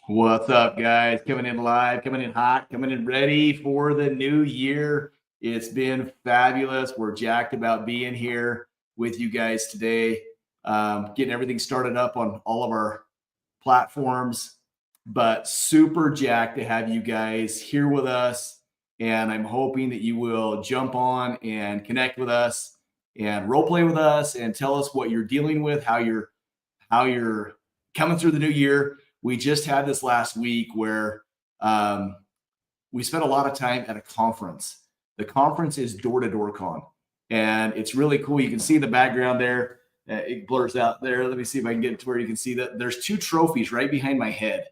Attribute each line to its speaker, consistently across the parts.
Speaker 1: What's up, guys? Coming in live, coming in hot, coming in ready for the new year. It's been fabulous. We're jacked about being here with you guys today, getting everything started up on all of our platforms, but super jacked to have you guys here with us. And I'm hoping that you will jump on and connect with us and role play with us and tell us what you're dealing with, how you're coming through the new year. We just had this last week where we spent a lot of time at a conference. The conference is Door to Door Con, and it's really cool. You can see the background there. It blurs out there. Let me see if I can get to where you can see that. There's two trophies right behind my head,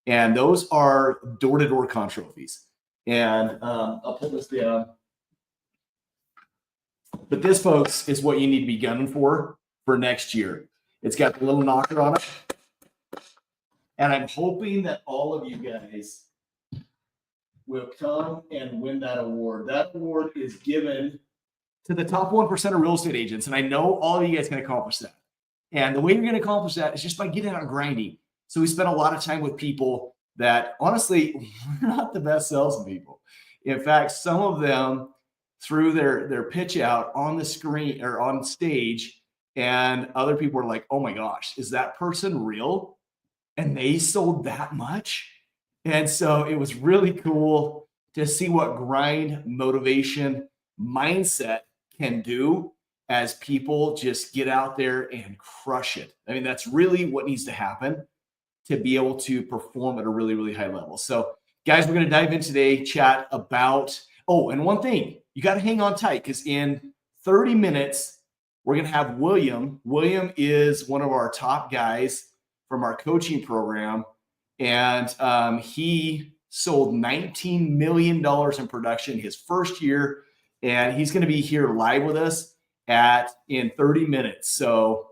Speaker 1: and those are Door to Door Con trophies. And I'll pull this down. But this, folks, is what you need to be gunning for next year. It's got the little knocker on it. And I'm hoping that all of you guys will come and win that award. That award is given to the top 1% of real estate agents. And I know all of you guys can accomplish that. And the way you're going to accomplish that is just by getting out and grinding. So we spent a lot of time with people that honestly, we're not the best salespeople. In fact, some of them threw their pitch out on the screen or on stage, and other people were like, oh my gosh, is that person real? And they sold that much. And so it was really cool to see what grind, motivation, mindset can do as people just get out there and crush it. I mean, that's really what needs to happen to be able to perform at a really, really high level. So guys, we're going to dive in today, chat about, and one thing, you got to hang on tight because in 30 minutes, we're going to have William. William is one of our top guys from our coaching program. And he sold $19 million in production his first year. And he's going to be here live with us in 30 minutes. So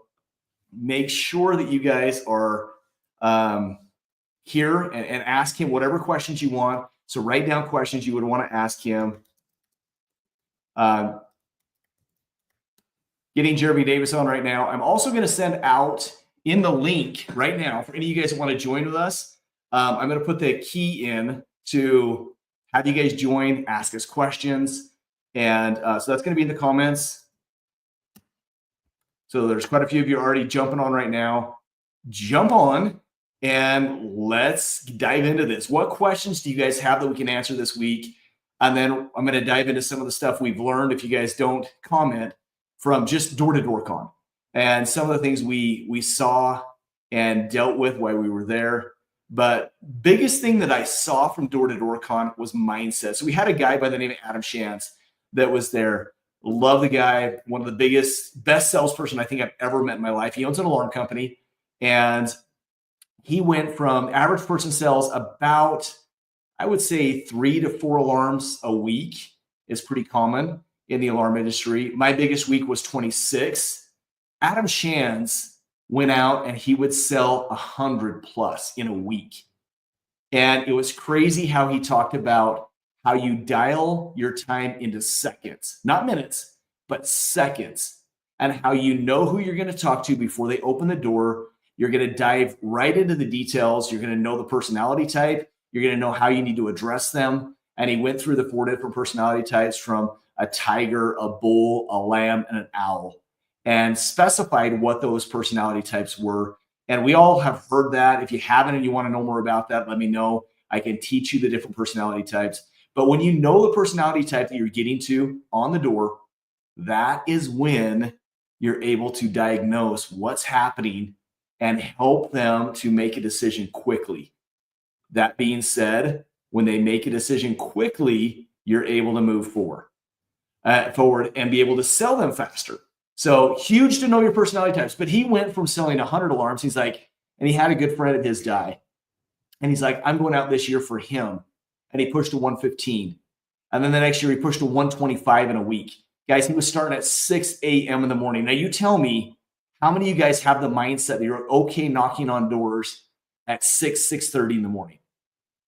Speaker 1: make sure that you guys are here and ask him whatever questions you want. So write down questions you would want to ask him. Getting Jeremy Davis on right now. I'm also going to send out in the link right now for any of you guys that want to join with us. I'm going to put the key in to have you guys join, ask us questions. And so that's going to be in the comments. So there's quite a few of you already jumping on right now. Jump on and let's dive into this. What questions do you guys have that we can answer this week? And then I'm going to dive into some of the stuff we've learned, if you guys don't comment, from just Door to Door Con. And some of the things we saw and dealt with while we were there. But biggest thing that I saw from Door to Door Con was mindset. So we had a guy by the name of Adam Shantz that was there. Love the guy. One of the best salesperson I think I've ever met in my life. He owns an alarm company. And he went from average person sells about, I would say 3 to 4 alarms a week is pretty common in the alarm industry. My biggest week was 26. Adam Shantz went out and he would sell 100 plus in a week. And it was crazy how he talked about how you dial your time into seconds, not minutes, but seconds, and how you know who you're going to talk to before they open the door. You're going to dive right into the details. You're going to know the personality type. You're going to know how you need to address them. And he went through the 4 different personality types from a tiger, a bull, a lamb, and an owl, and specified what those personality types were. And we all have heard that. If you haven't and you want to know more about that, let me know. I can teach you the different personality types. But when you know the personality type that you're getting to on the door, that is when you're able to diagnose what's happening and help them to make a decision quickly. That being said, when they make a decision quickly, you're able to move forward and be able to sell them faster. So huge to know your personality types. But he went from selling 100 alarms. He's like, and he had a good friend of his die. And he's like, I'm going out this year for him. And he pushed to 115. And then the next year he pushed to 125 in a week. Guys, he was starting at 6 a.m. in the morning. Now you tell me, how many of you guys have the mindset that you're okay knocking on doors at 6:30 in the morning?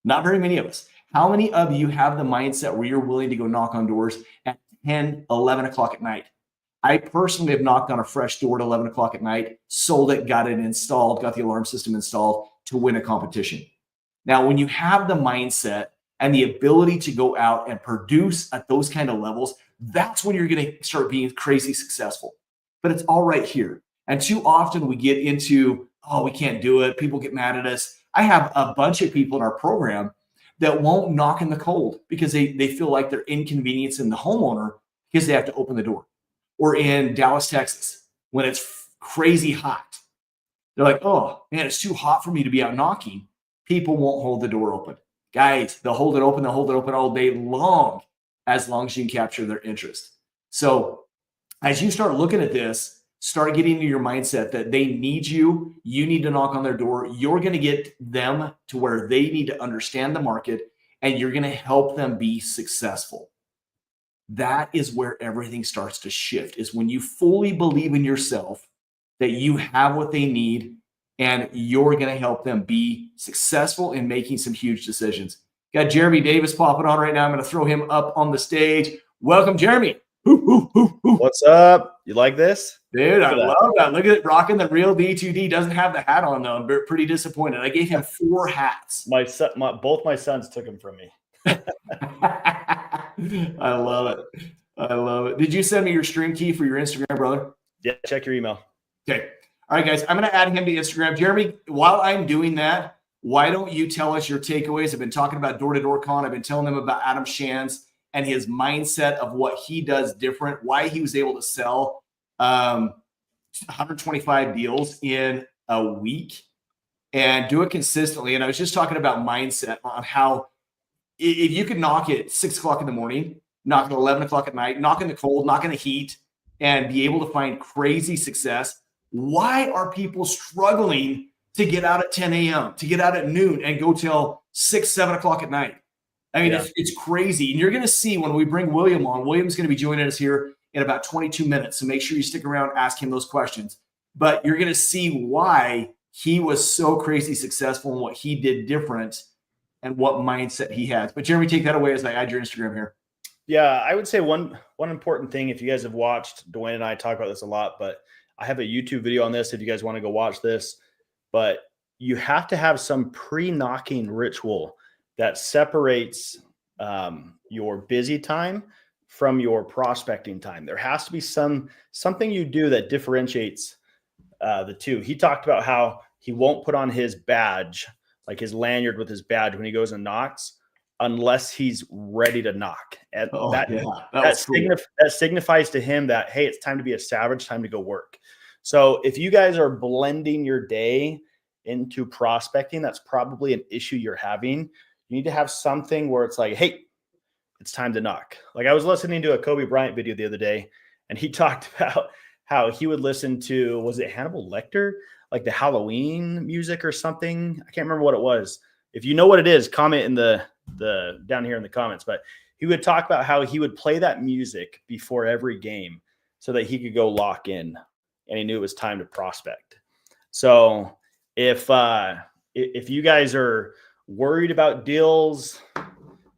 Speaker 1: Not very many of us. How many of you have the mindset where you're willing to go knock on doors at 10, 11 o'clock at night? I personally have knocked on a fresh door at 11 o'clock at night, sold it, got it installed, got the alarm system installed to win a competition. Now, when you have the mindset and the ability to go out and produce at those kind of levels, that's when you're going to start being crazy successful. But it's all right here. And too often we get into, oh, we can't do it. People get mad at us. I have a bunch of people in our program that won't knock in the cold because they feel like they're inconveniencing the homeowner because they have to open the door. Or in Dallas, Texas, when it's crazy hot, they're like, oh man, it's too hot for me to be out knocking. People won't hold the door open. Guys, they'll hold it open all day long as you can capture their interest. So as you start looking at this, start getting into your mindset that they need you. You need to knock on their door. You're going to get them to where they need to understand the market, and you're going to help them be successful. That is where everything starts to shift, is when you fully believe in yourself that you have what they need, and you're going to help them be successful in making some huge decisions. Got Jeremy Davis popping on right now. I'm going to throw him up on the stage. Welcome, Jeremy.
Speaker 2: What's up? You like this?
Speaker 1: Dude, I love that. Look at it, rocking the real D2D. Doesn't have the hat on, though. I'm pretty disappointed. I gave him 4 hats.
Speaker 2: Both my sons took them from me.
Speaker 1: I love it. I love it. Did you send me your stream key for your Instagram, brother?
Speaker 2: Yeah, check your email.
Speaker 1: Okay. All right, guys. I'm going to add him to Instagram. Jeremy, while I'm doing that, why don't you tell us your takeaways? I've been talking about Door-to-Door Con. I've been telling them about Adam Shands and his mindset of what he does different, why he was able to sell 125 deals in a week and do it consistently. And I was just talking about mindset on how if you could knock it 6 o'clock in the morning, knock at 11 o'clock at night, knock in the cold, knock in the heat, and be able to find crazy success, why are people struggling to get out at 10 a.m., to get out at noon and go till 6, 7 o'clock at night? I mean, it's crazy. And you're going to see when we bring William on, William's going to be joining us here in about 22 minutes. So make sure you stick around, ask him those questions. But you're going to see why he was so crazy successful and what he did different and what mindset he has. But Jeremy, take that away as I add your Instagram here.
Speaker 2: Yeah, I would say one important thing, if you guys have watched, Dwayne and I talk about this a lot, but I have a YouTube video on this if you guys want to go watch this. But you have to have some pre-knocking ritual that separates your busy time from your prospecting time. There has to be something you do that differentiates the two. He talked about how he won't put on his badge, like his lanyard with his badge when he goes and knocks, unless he's ready to knock. And that signifies to him that, hey, it's time to be a savage, time to go work. So if you guys are blending your day into prospecting, that's probably an issue you're having. You need to have something where it's like, hey, it's time to knock. Like I was listening to a Kobe Bryant video the other day, and he talked about how he would listen to, was it Hannibal Lecter? Like the Halloween music or something. I can't remember what it was. If you know what it is, comment in the down here in the comments. But he would talk about how he would play that music before every game so that he could go lock in, and he knew it was time to prospect. So if you guys are worried about deals,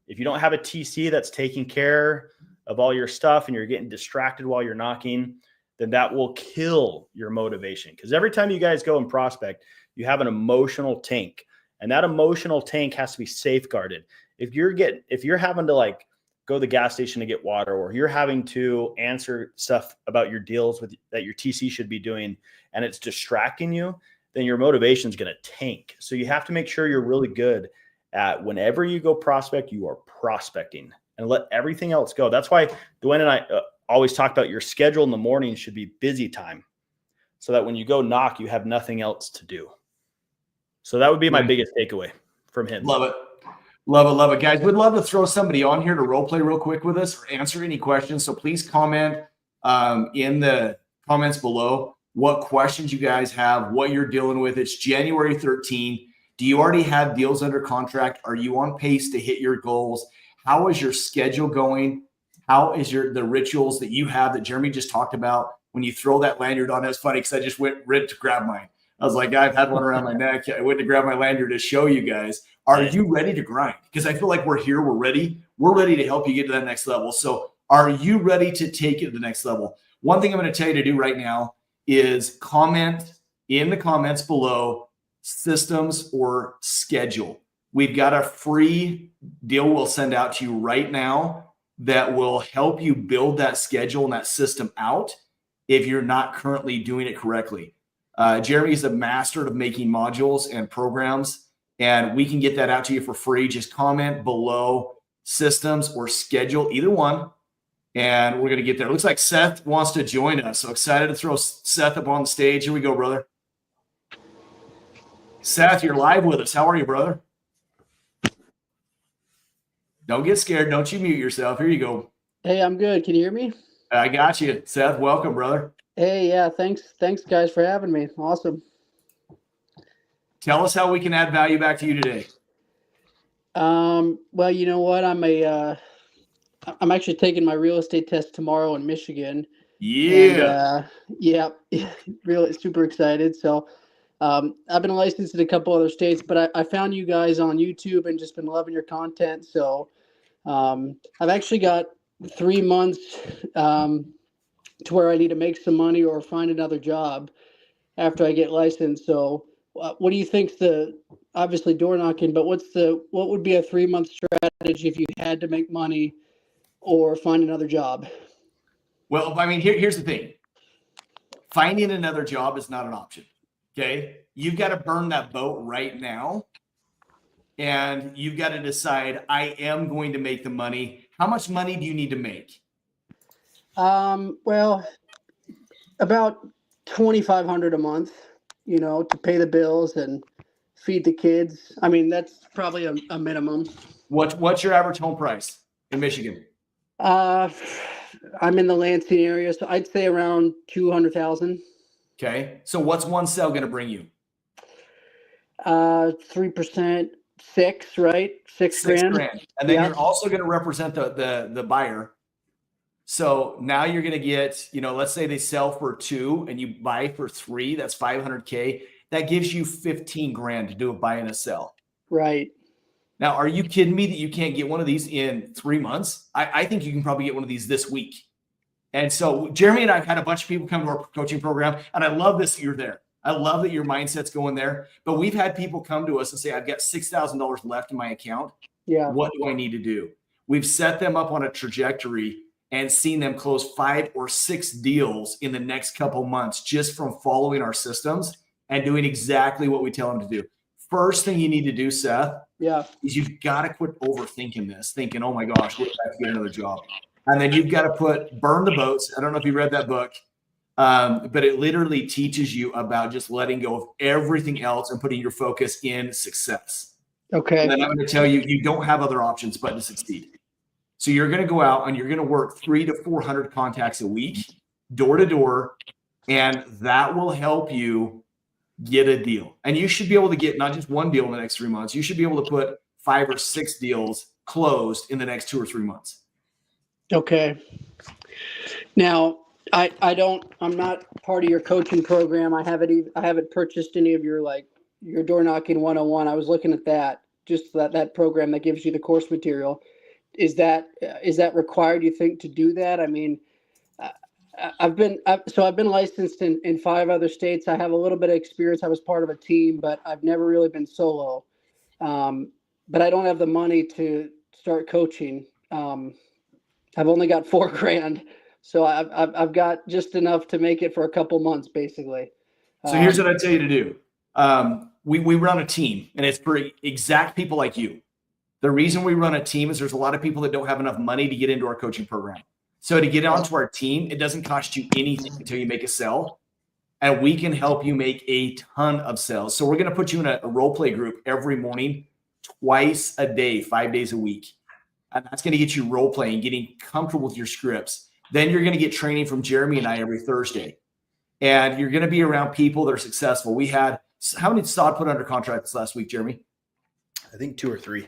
Speaker 2: if you don't have a TC that's taking care of all your stuff and you're getting distracted while you're knocking, then that will kill your motivation. Because every time you guys go and prospect, you have an emotional tank, and that emotional tank has to be safeguarded. If you're having to like go to the gas station to get water, or you're having to answer stuff about your deals that your TC should be doing, and it's distracting you, then your motivation is going to tank. So you have to make sure you're really good at whenever you go prospect, you are prospecting, and let everything else go. That's why Dwayne and I always talk about your schedule in the morning should be busy time, so that when you go knock, you have nothing else to do. So that would be my biggest takeaway from him.
Speaker 1: Love it. Love it. Love it. Guys, we'd love to throw somebody on here to role play real quick with us or answer any questions. So please comment in the comments below what questions you guys have, what you're dealing with. It's January 13th. Do you already have deals under contract? Are you on pace to hit your goals? How is your schedule going? How is the rituals that you have that Jeremy just talked about when you throw that lanyard on? That's funny because I just went to grab mine. I was like, I've had one around my neck. I went to grab my lanyard to show you guys. Are you ready to grind? Because I feel like we're here. We're ready. We're ready to help you get to that next level. So are you ready to take it to the next level? One thing I'm going to tell you to do right now is comment in the comments below systems or schedule. we've got a free deal we'll send out to you right now that will help you build that schedule and that system out if you're not currently doing it correctly. Jeremy is a master of making modules and programs, and we can get that out to you for free. Just comment below systems or schedule, either one, and we're going to get there. It looks like Seth wants to join us. So excited to throw Seth up on the stage. Here we go, brother. Seth, you're live with us. How are you, brother? Don't get scared. Don't you mute yourself. Here you go.
Speaker 3: Hey, I'm good. Can you hear me?
Speaker 1: I got you. Seth, welcome, brother.
Speaker 3: Hey, yeah, thanks guys for having me. Awesome.
Speaker 1: Tell us how we can add value back to you today.
Speaker 3: Well, you know what? I'm actually taking my real estate test tomorrow in Michigan.
Speaker 1: Yeah.
Speaker 3: And, yeah, really super excited. So, I've been licensed in a couple other states, but I found you guys on YouTube and just been loving your content. So, I've actually got 3 months, to where I need to make some money or find another job after I get licensed. So what do you think's obviously door knocking, but what would be a 3-month strategy if you had to make money or find another job?
Speaker 1: Well, I mean, here's the thing. Finding another job is not an option. Okay. You've got to burn that boat right now. And you've got to decide, I am going to make the money. How much money do you need to make?
Speaker 3: Well, about $2,500 a month, to pay the bills and feed the kids. I mean, that's probably a minimum.
Speaker 1: What's your average home price in Michigan?
Speaker 3: I'm in the Lansing area, so I'd say around 200,000.
Speaker 1: Okay. So what's one sale going to bring you?
Speaker 3: 3%, right? Six grand.
Speaker 1: And then you're also going to represent the buyer. So now you're going to get, let's say they sell for 2 and you buy for 3, that's $500K. That gives you 15 grand to do a buy and a sell.
Speaker 3: Right.
Speaker 1: Now, are you kidding me that you can't get one of these in 3 months? I think you can probably get one of these this week. And so Jeremy and I've had a bunch of people come to our coaching program, and I love this that you're there. I love that your mindset's going there. But we've had people come to us and say, I've got $6,000 left in my account.
Speaker 3: Yeah.
Speaker 1: What do I need to do? We've set them up on a trajectory and seen them close 5 or 6 deals in the next couple months just from following our systems and doing exactly what we tell them to do. First thing you need to do, Seth, is you've got to quit overthinking this, thinking, oh my gosh, we're about to get another job. And then you've got to burn the boats. I don't know if you read that book, but it literally teaches you about just letting go of everything else and putting your focus in success.
Speaker 3: Okay.
Speaker 1: And then I'm going to tell you, you don't have other options but to succeed. So you're going to go out and you're going to work 300 to 400 contacts a week, door to door, and that will help you get a deal. And you should be able to get not just one deal in the next 3 months. You should be able to put 5 or 6 deals closed in the next 2 or 3 months.
Speaker 3: Okay. Now, I'm not part of your coaching program. I haven't purchased any of your door knocking 101. I was looking at that, just that program that gives you the course material. Is that required, you think, to do that? I mean, I've been licensed in 5 other states. I have a little bit of experience. I was part of a team, but I've never really been solo. But I don't have the money to start coaching. I've only got $4 grand, so I've got just enough to make it for a couple months, basically.
Speaker 1: So here's what I tell you to do. We run a team, and it's for exact people like you. The reason we run a team is there's a lot of people that don't have enough money to get into our coaching program. So to get onto our team, it doesn't cost you anything until you make a sale. And we can help you make a ton of sales. So we're going to put you in a role play group every morning, twice a day, 5 days a week. And that's going to get you role playing, getting comfortable with your scripts. Then you're going to get training from Jeremy and I every Thursday. And you're going to be around people that are successful. We had, how many did Sod put under contract this last week, Jeremy?
Speaker 2: I think 2 or 3.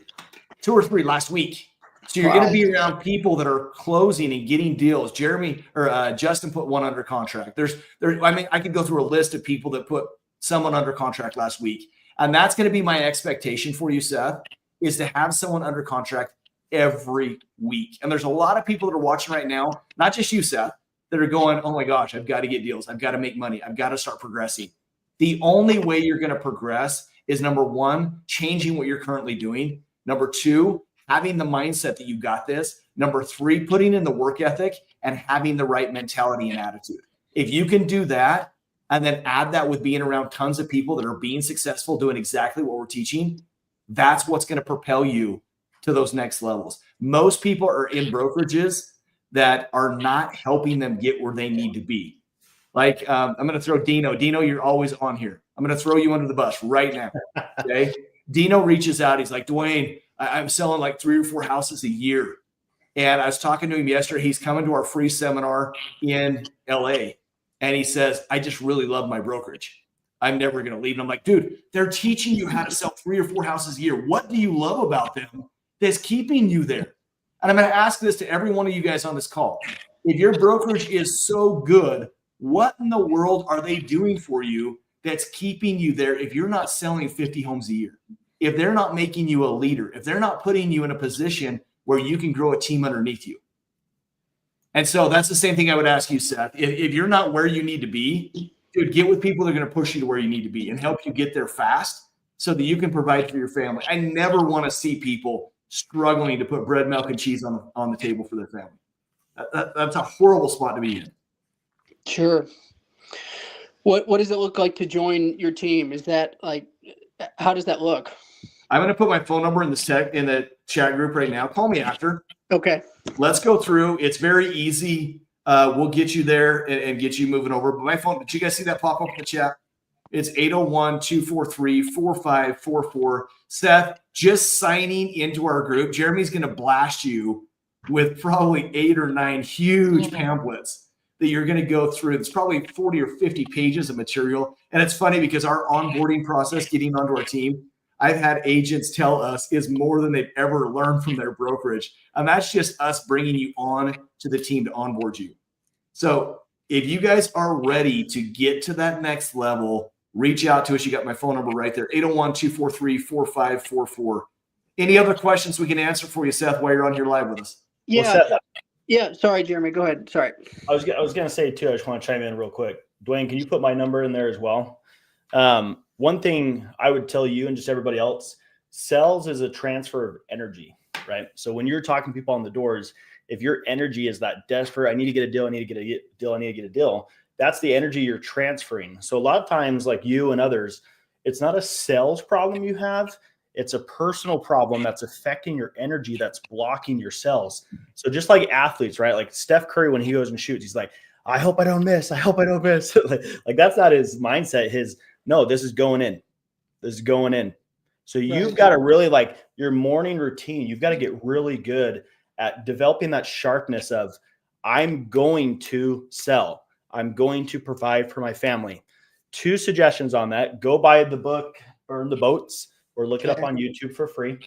Speaker 1: 2 or 3 last week. So you're going to be around people that are closing and getting deals. Jeremy or Justin put 1 under contract. I could go through a list of people that put someone under contract last week. And that's going to be my expectation for you, Seth, is to have someone under contract every week. And there's a lot of people that are watching right now, not just you, Seth, that are going, oh my gosh, I've got to get deals. I've got to make money. I've got to start progressing. The only way you're going to progress is number one, changing what you're currently doing. Number two, having the mindset that you got this. Number three, putting in the work ethic and having the right mentality and attitude. If you can do that and then add that with being around tons of people that are being successful, doing exactly what we're teaching, that's what's going to propel you to those next levels. Most people are in brokerages that are not helping them get where they need to be. Like, I'm going to throw Dino. Dino, you're always on here. I'm going to throw you under the bus right now. Okay. Dino reaches out. He's like, Dwayne, I'm selling like 3 or 4 houses a year. And I was talking to him yesterday. He's coming to our free seminar in LA. And he says, I just really love my brokerage. I'm never going to leave. And I'm like, dude, they're teaching you how to sell 3 or 4 houses a year. What do you love about them that's keeping you there? And I'm going to ask this to every one of you guys on this call. If your brokerage is so good, what in the world are they doing for you that's keeping you there if you're not selling 50 homes a year? If they're not making you a leader, if they're not putting you in a position where you can grow a team underneath you. And so that's the same thing I would ask you, Seth. If you're not where you need to be, dude, get with people that are going to push you to where you need to be and help you get there fast so that you can provide for your family. I never want to see people struggling to put bread, milk, and cheese on the table for their family. That's a horrible spot to be in.
Speaker 3: Sure. What does it look like to join your team? Is that like, how does that look?
Speaker 1: I'm going to put my phone number in the chat group right now. Call me after.
Speaker 3: Okay.
Speaker 1: Let's go through. It's very easy. We'll get you there and get you moving over. But my phone, did you guys see that pop up in the chat? It's 801-243-4544. Seth, just signing into our group, Jeremy's going to blast you with probably 8 or 9 huge pamphlets that you're going to go through. It's probably 40 or 50 pages of material. And it's funny because our onboarding process, getting onto our team, I've had agents tell us is more than they've ever learned from their brokerage. And that's just us bringing you on to the team to onboard you. So if you guys are ready to get to that next level, reach out to us. You got my phone number right there, 801-243-4544. Any other questions we can answer for you, Seth, while you're on here live with us?
Speaker 3: Yeah.
Speaker 2: Well, Seth,
Speaker 3: yeah. Sorry, Jeremy. Go ahead. Sorry.
Speaker 2: I was going to say too, I just want to chime in real quick. Dwayne, can you put my number in there as well? One thing I would tell you and just everybody else, sales is a transfer of energy, right? So when you're talking to people on the doors, if your energy is that desperate, I need to get a deal, I need to get a deal, I need to get a deal, that's the energy you're transferring. So a lot of times, like you and others, it's not a sales problem you have, it's a personal problem that's affecting your energy, that's blocking your sales. So just like athletes, right? Like Steph Curry, when he goes and shoots, he's like, I hope I don't miss. I hope I don't miss. like that's not his mindset. No, this is going in. This is going in. So you've got to really, like, your morning routine, you've got to get really good at developing that sharpness of, I'm going to sell. I'm going to provide for my family. 2 suggestions on that. Go buy the book, Burn the Boats, or look it up on YouTube for free.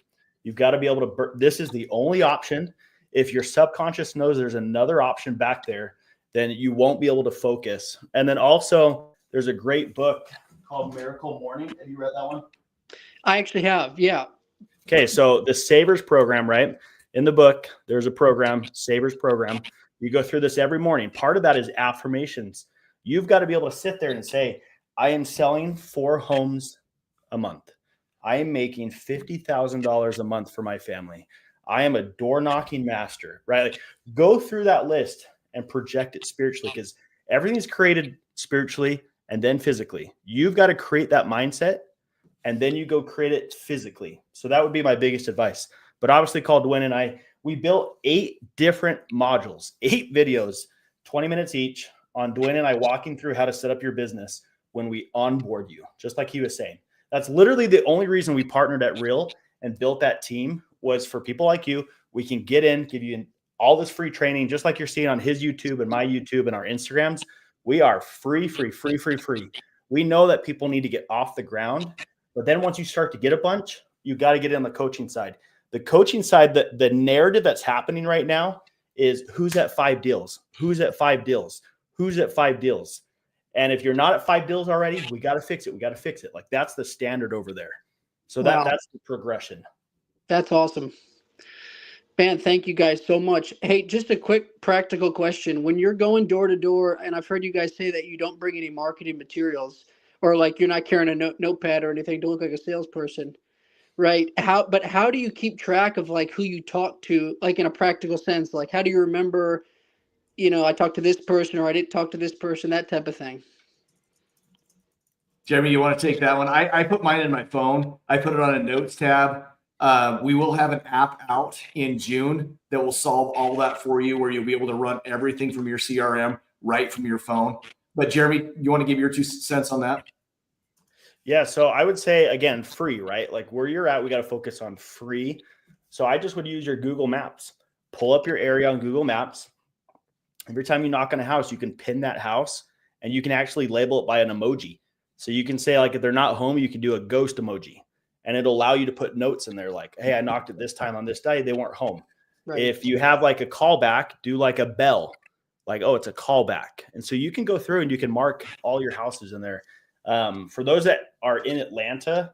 Speaker 2: You've got to be able to, this is the only option. If your subconscious knows there's another option back there, then you won't be able to focus. And then also, there's a great book called Miracle Morning. Have you read that one?
Speaker 3: I actually have. Yeah.
Speaker 2: Okay. So the Savers program, right? In the book, there's a program, Savers program. You go through this every morning. Part of that is affirmations. You've got to be able to sit there and say, I am selling 4 homes a month. I am making $50,000 a month for my family. I am a door knocking master, right? Like, go through that list and project it spiritually, because everything's created spiritually and then physically. You've got to create that mindset, and then you go create it physically. So that would be my biggest advice. But obviously, call Dwayne and I, we built 8 different modules, 8 videos, 20 minutes each, on Dwayne and I walking through how to set up your business when we onboard you, just like he was saying. That's literally the only reason we partnered at Real and built that team, was for people like you. We can get in, give you all this free training, just like you're seeing on his YouTube and my YouTube and our Instagrams. We are free. We know that people need to get off the ground, but then once you start to get a bunch, you got to get in on the coaching side. The coaching side, the narrative that's happening right now is, who's at 5 deals? Who's at 5 deals? Who's at 5 deals? And if you're not at 5 deals already, we got to fix it. We got to fix it. Like, that's the standard over there. So that's the progression.
Speaker 3: That's awesome. Man, thank you guys so much. Hey, just a quick practical question. When you're going door to door, and I've heard you guys say that you don't bring any marketing materials, or like you're not carrying a notepad or anything to look like a salesperson, right? But how do you keep track of like who you talk to, like in a practical sense? Like, how do you remember, I talked to this person or I didn't talk to this person, that type of thing?
Speaker 1: Jeremy, you want to take that one? I put mine in my phone. I put it on a notes tab. We will have an app out in June that will solve all that for you, where you'll be able to run everything from your CRM right from your phone. But Jeremy, you want to give your 2 cents on that?
Speaker 2: Yeah. So I would say, again, free, right? Like where you're at, we got to focus on free. So I just would use your Google Maps. Pull up your area on Google Maps. Every time you knock on a house, you can pin that house and you can actually label it by an emoji. So you can say, like, if they're not home, you can do a ghost emoji and it'll allow you to put notes in there like, hey, I knocked at this time on this day, they weren't home. Right. If you have like a callback, do like a bell, like, oh, it's a callback. And so you can go through and you can mark all your houses in there. For those that are in Atlanta,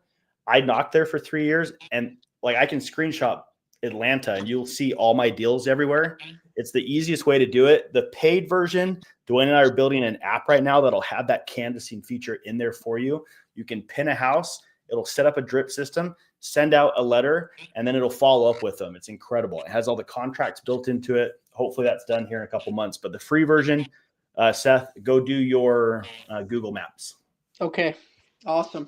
Speaker 2: I knocked there for 3 years and like I can screenshot Atlanta and you'll see all my deals everywhere. It's the easiest way to do it. The paid version, Dwayne and I are building an app right now that'll have that canvassing feature in there for you. You can pin a house. It'll set up a drip system, send out a letter, and then it'll follow up with them. It's incredible. It has all the contracts built into it. Hopefully that's done here in a couple months. But the free version, Seth, go do your Google Maps.
Speaker 3: Okay. Awesome.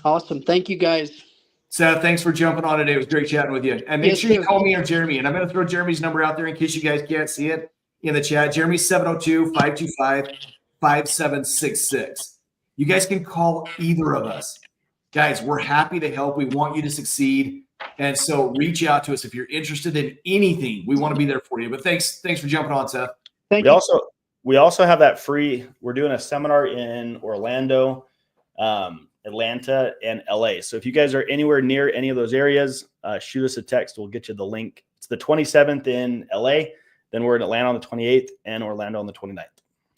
Speaker 3: Thank you, guys.
Speaker 1: Seth, thanks for jumping on today. It was great chatting with you. And make sure you call me or Jeremy. And I'm going to throw Jeremy's number out there in case you guys can't see it in the chat. Jeremy's 702-525-5766. You guys can call either of us. Guys, we're happy to help. We want you to succeed. And so reach out to us if you're interested in anything. We want to be there for you. But thanks for jumping on, Seth.
Speaker 3: Thank you.
Speaker 2: We also have that free. We're doing a seminar in Orlando, Atlanta, and LA. So if you guys are anywhere near any of those areas, shoot us a text. We'll get you the link. It's the 27th in LA. Then we're in Atlanta on the 28th and Orlando on the 29th.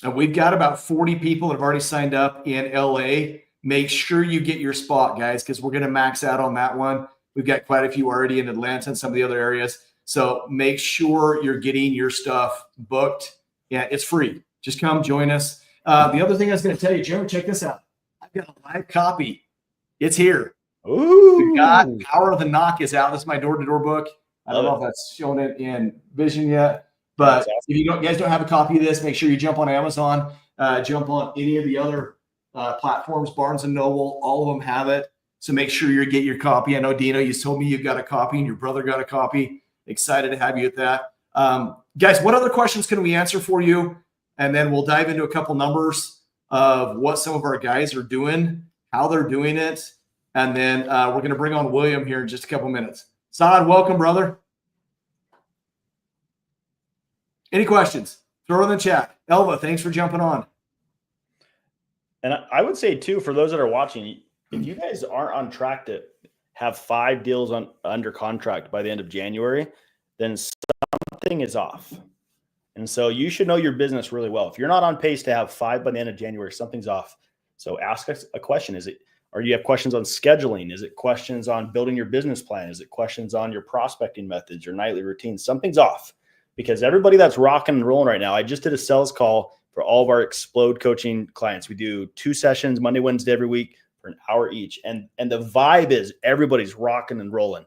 Speaker 1: And we've got about 40 people that have already signed up in LA. Make sure you get your spot, guys, because we're going to max out on that one. We've got quite a few already in Atlanta and some of the other areas. So make sure you're getting your stuff booked. Yeah, it's free. Just come join us. The other thing I was going to tell you, Jeremy, check this out. I've got a live copy. It's here.
Speaker 2: Ooh.
Speaker 1: We've got Power of the Knock is out. This is my door-to-door book. I don't know if that's shown it in vision yet, but if you guys don't have a copy of this, make sure you jump on Amazon, jump on any of the other platforms, Barnes & Noble, all of them have it. So make sure you get your copy. I know, Dino, you told me you've got a copy and your brother got a copy. Excited to have you at that. Guys, what other questions can we answer for you? And then we'll dive into a couple numbers of what some of our guys are doing, how they're doing it. And then we're going to bring on William here in just a couple minutes. Saad, welcome, brother. Any questions? Throw in the chat. Elva, thanks for jumping on.
Speaker 2: And I would say, too, for those that are watching, if you guys aren't on track to have 5 deals under contract by the end of January, then something is off. And so you should know your business really well. If you're not on pace to have 5 by the end of January, something's off. So ask us a question. Or do you have questions on scheduling? Is it questions on building your business plan? Is it questions on your prospecting methods, your nightly routines? Something's off, because everybody that's rocking and rolling right now, I just did a sales call for all of our Explode coaching clients. We do 2 sessions, Monday, Wednesday, every week for an hour each. And the vibe is everybody's rocking and rolling.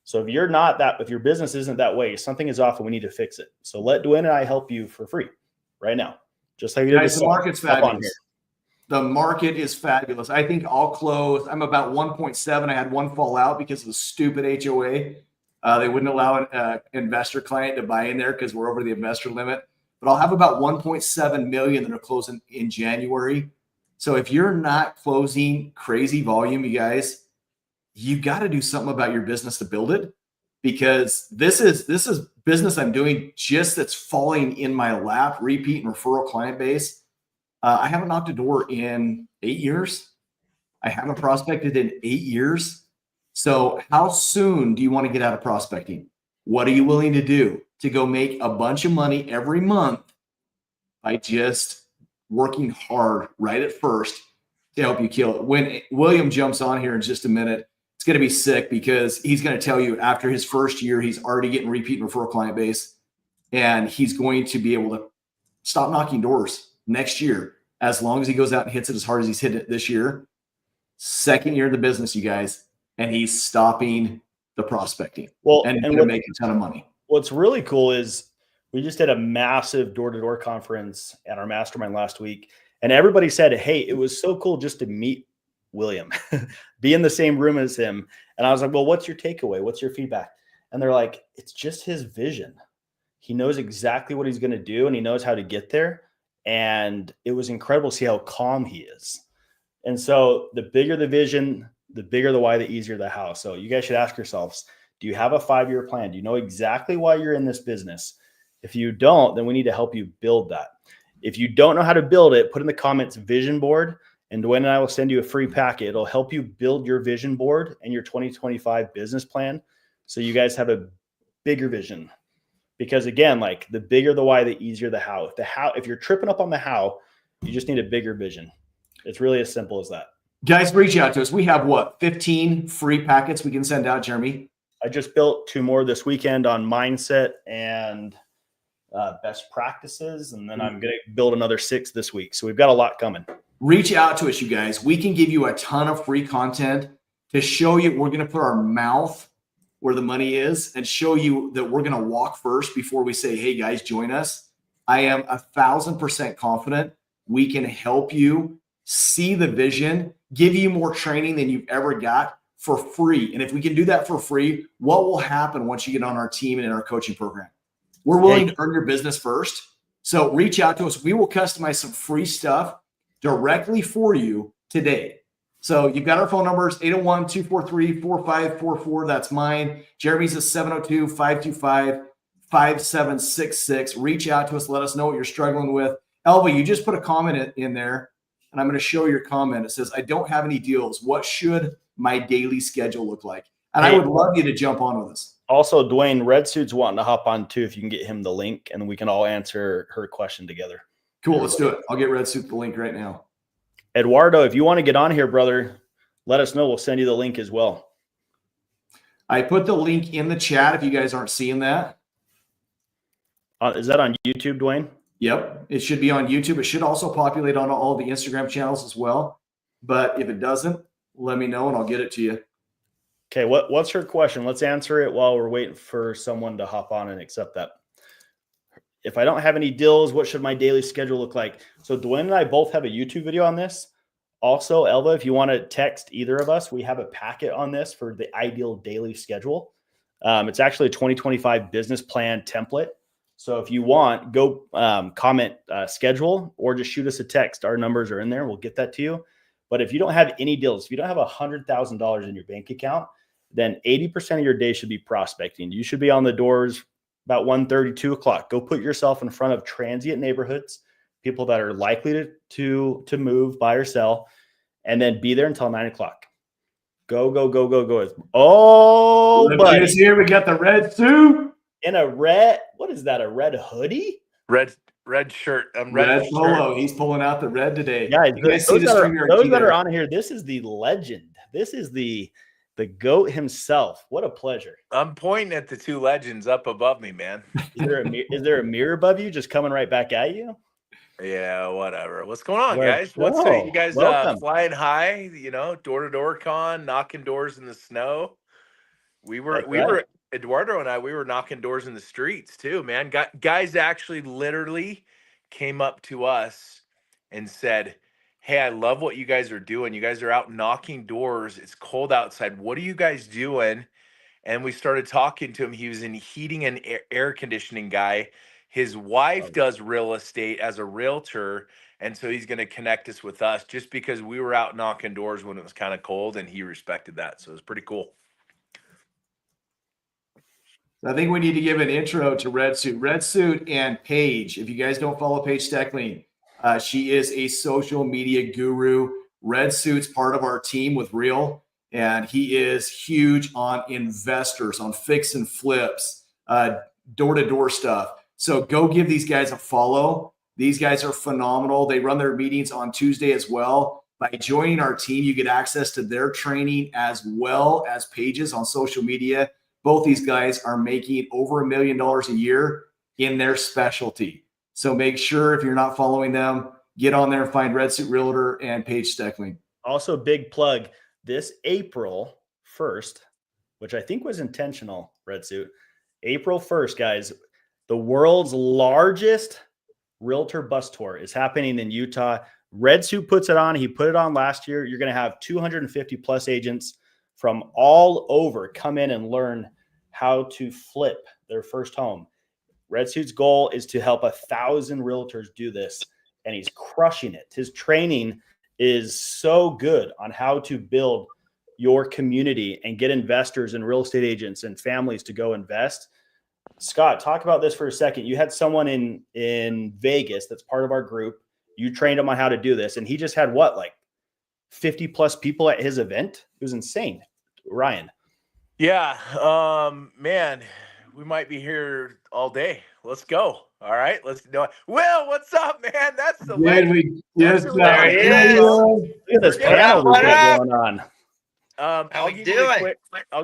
Speaker 2: So if you're not that, if your business isn't that way, something is off and we need to fix it. So let Dwayne and I help you for free right now. Just like you did.
Speaker 1: The market's fabulous. The market is fabulous. I think I'll close. I'm about 1.7. I had one fall out because of the stupid HOA. They wouldn't allow an investor client to buy in there because we're over the investor limit. But I'll have about 1.7 million that are closing in January. So if you're not closing crazy volume, you guys, you got to do something about your business to build it, because this is business I'm doing just that's falling in my lap, repeat and referral client base. I haven't knocked a door in 8 years. I haven't prospected in 8 years. So how soon do you want to get out of prospecting? What are you willing to do to go make a bunch of money every month by just working hard right at first to help you kill it? When William jumps on here in just a minute, it's going to be sick, because he's going to tell you after his first year, he's already getting repeat and referral client base, and he's going to be able to stop knocking doors next year as long as he goes out and hits it as hard as he's hit it this year. Second year of the business, you guys, and he's stopping the prospecting.
Speaker 2: Well,
Speaker 1: and going to make a ton of money.
Speaker 2: What's really cool is we just did a massive door-to-door conference at our mastermind last week, and everybody said, hey, it was so cool just to meet William, be in the same room as him. And I was like, well, what's your takeaway? What's your feedback? And they're like, it's just his vision. He knows exactly what he's going to do, and he knows how to get there. And it was incredible to see how calm he is. And so the bigger the vision, the bigger the why, the easier the how. So you guys should ask yourselves, do you have a 5-year plan? Do you know exactly why you're in this business? If you don't, then we need to help you build that. If you don't know how to build it, put in the comments vision board, and Dwayne and I will send you a free packet. It'll help you build your vision board and your 2025 business plan, so you guys have a bigger vision. Because again, like the bigger the why, the easier the how. If you're tripping up on the how, you just need a bigger vision. It's really as simple as that.
Speaker 1: Guys, reach out to us. We have 15 free packets we can send out, Jeremy?
Speaker 2: I just built 2 more this weekend on mindset and best practices. And then I'm going to build another 6 this week. So we've got a lot coming.
Speaker 1: Reach out to us, you guys. We can give you a ton of free content to show you. We're going to put our mouth where the money is and show you that we're going to walk first before we say, hey guys, join us. I am 1,000% confident we can help you see the vision, give you more training than you've ever got for free. And if we can do that for free, what will happen once you get on our team and in our coaching program? We're willing to earn your business first. So reach out to us. We will customize some free stuff directly for you today. So you've got our phone numbers, 801-243-4544. That's mine. Jeremy's is 702-525-5766. Reach out to us. Let us know what you're struggling with. Elva, you just put a comment in there, and I'm going to show your comment. It says, I don't have any deals. What should my daily schedule look like? And I would love you to jump on with us.
Speaker 2: Also, Dwayne, Red Suit's wanting to hop on too. If you can get him the link, and we can all answer her question together.
Speaker 1: Cool. Let's do it. I'll get Red Suit the link right now.
Speaker 2: Eduardo, if you want to get on here, brother, let us know. We'll send you the link as well.
Speaker 1: I put the link in the chat if you guys aren't seeing that.
Speaker 2: Is that on YouTube, Dwayne?
Speaker 1: Yep. It should be on YouTube. It should also populate on all the Instagram channels as well. But if it doesn't, let me know and I'll get it to you.
Speaker 2: Okay. What's her question? Let's answer it while we're waiting for someone to hop on and accept that. If I don't have any deals, what should my daily schedule look like? So Dwayne and I both have a YouTube video on this. Also, Elva, if you want to text either of us, we have a packet on this for the ideal daily schedule. It's actually a 2025 business plan template. So if you want, go comment schedule or just shoot us a text. Our numbers are in there. We'll get that to you. But if you don't have any deals, if you don't have $100,000 in your bank account, then 80% of your day should be prospecting. You should be on the doors about 1:30, 2 o'clock. Go put yourself in front of transient neighborhoods, people that are likely to move, buy or sell, and then be there until 9 o'clock. Go. Oh, buddy.
Speaker 1: Here we got the red suit.
Speaker 2: In a red, what is that? A red hoodie?
Speaker 4: Red shirt.
Speaker 1: Red polo. He's pulling out the red today.
Speaker 2: Guys, those that are on here, this is the legend. This is the GOAT himself. What a pleasure.
Speaker 4: I'm pointing at the 2 legends up above me, man.
Speaker 2: Is there a mirror above you just coming right back at you?
Speaker 4: Yeah, whatever. What's going on,
Speaker 2: Let's
Speaker 4: guys?
Speaker 2: go.
Speaker 4: You guys flying high, door-to-door con, knocking doors in the snow. We were Eduardo and I, we were knocking doors in the streets too, man. Guys actually literally came up to us and said, hey, I love what you guys are doing. You guys are out knocking doors. It's cold outside. What are you guys doing? And we started talking to him. He was in heating and air conditioning guy. His wife does real estate as a realtor. And so he's going to connect us with us just because we were out knocking doors when it was kind of cold, and he respected that. So it was pretty cool.
Speaker 1: I think we need to give an intro to Red Suit. Red Suit and Paige. If you guys don't follow Paige Steckling, she is a social media guru. Red Suit's part of our team with Real, and he is huge on investors, on fix and flips, door-to-door stuff. So go give these guys a follow. These guys are phenomenal. They run their meetings on Tuesday as well. By joining our team, you get access to their training as well as Paige's on social media. Both these guys are making over $1 million a year in their specialty. So make sure if you're not following them, get on there and find Red Suit Realtor and Paige Steckling.
Speaker 2: Also, big plug this April 1st, which I think was intentional, Red Suit. April 1st, guys, the world's largest realtor bus tour is happening in Utah. Red Suit puts it on. He put it on last year. You're going to have 250 plus agents from all over come in and learn how to flip their first home. Red Suit's goal is to help 1,000 realtors do this, and he's crushing it. His training is so good on how to build your community and get investors and real estate agents and families to go invest. Scott, talk about this for a second. You had someone in Vegas that's part of our group. You trained him on how to do this, and he just had what, like 50 plus people at his event? It was insane. Ryan.
Speaker 4: Yeah, man, we might be here all day. Let's go. All right, let's do it. Will, what's up, man? That's the legend.
Speaker 1: Yes,
Speaker 4: There he
Speaker 1: is.
Speaker 2: Look at this panel we've got going on.
Speaker 4: I'll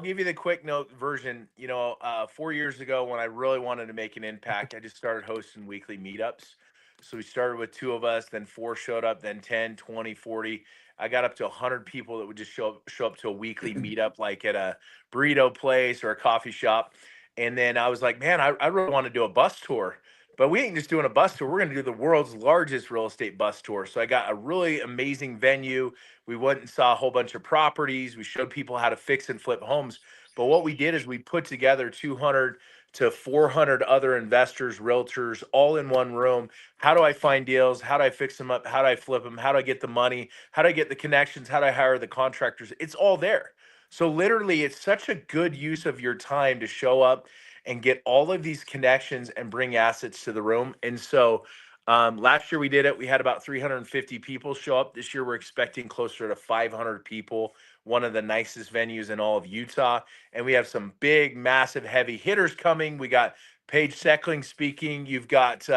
Speaker 4: give you the quick note version. 4 years ago when I really wanted to make an impact, I just started hosting weekly meetups. So we started with 2 of us, then 4 showed up, then 10, 20, 40. I got up to 100 people that would just show up to a weekly meetup, like at a burrito place or a coffee shop. And then I was like, man, I really want to do a bus tour. But we ain't just doing a bus tour. We're going to do the world's largest real estate bus tour. So I got a really amazing venue. We went and saw a whole bunch of properties. We showed people how to fix and flip homes. But what we did is we put together 200 to 400 other investors, realtors, all in one room. How do I find deals? How do I fix them up? How do I flip them? How do I get the money? How do I get the connections? How do I hire the contractors? It's all there. So literally, it's such a good use of your time to show up and get all of these connections and bring assets to the room. And so last year we did it. We had about 350 people show up. This year we're expecting closer to 500 people, one of the nicest venues in all of Utah. And we have some big, massive, heavy hitters coming. We got Paige Steckling speaking. You've got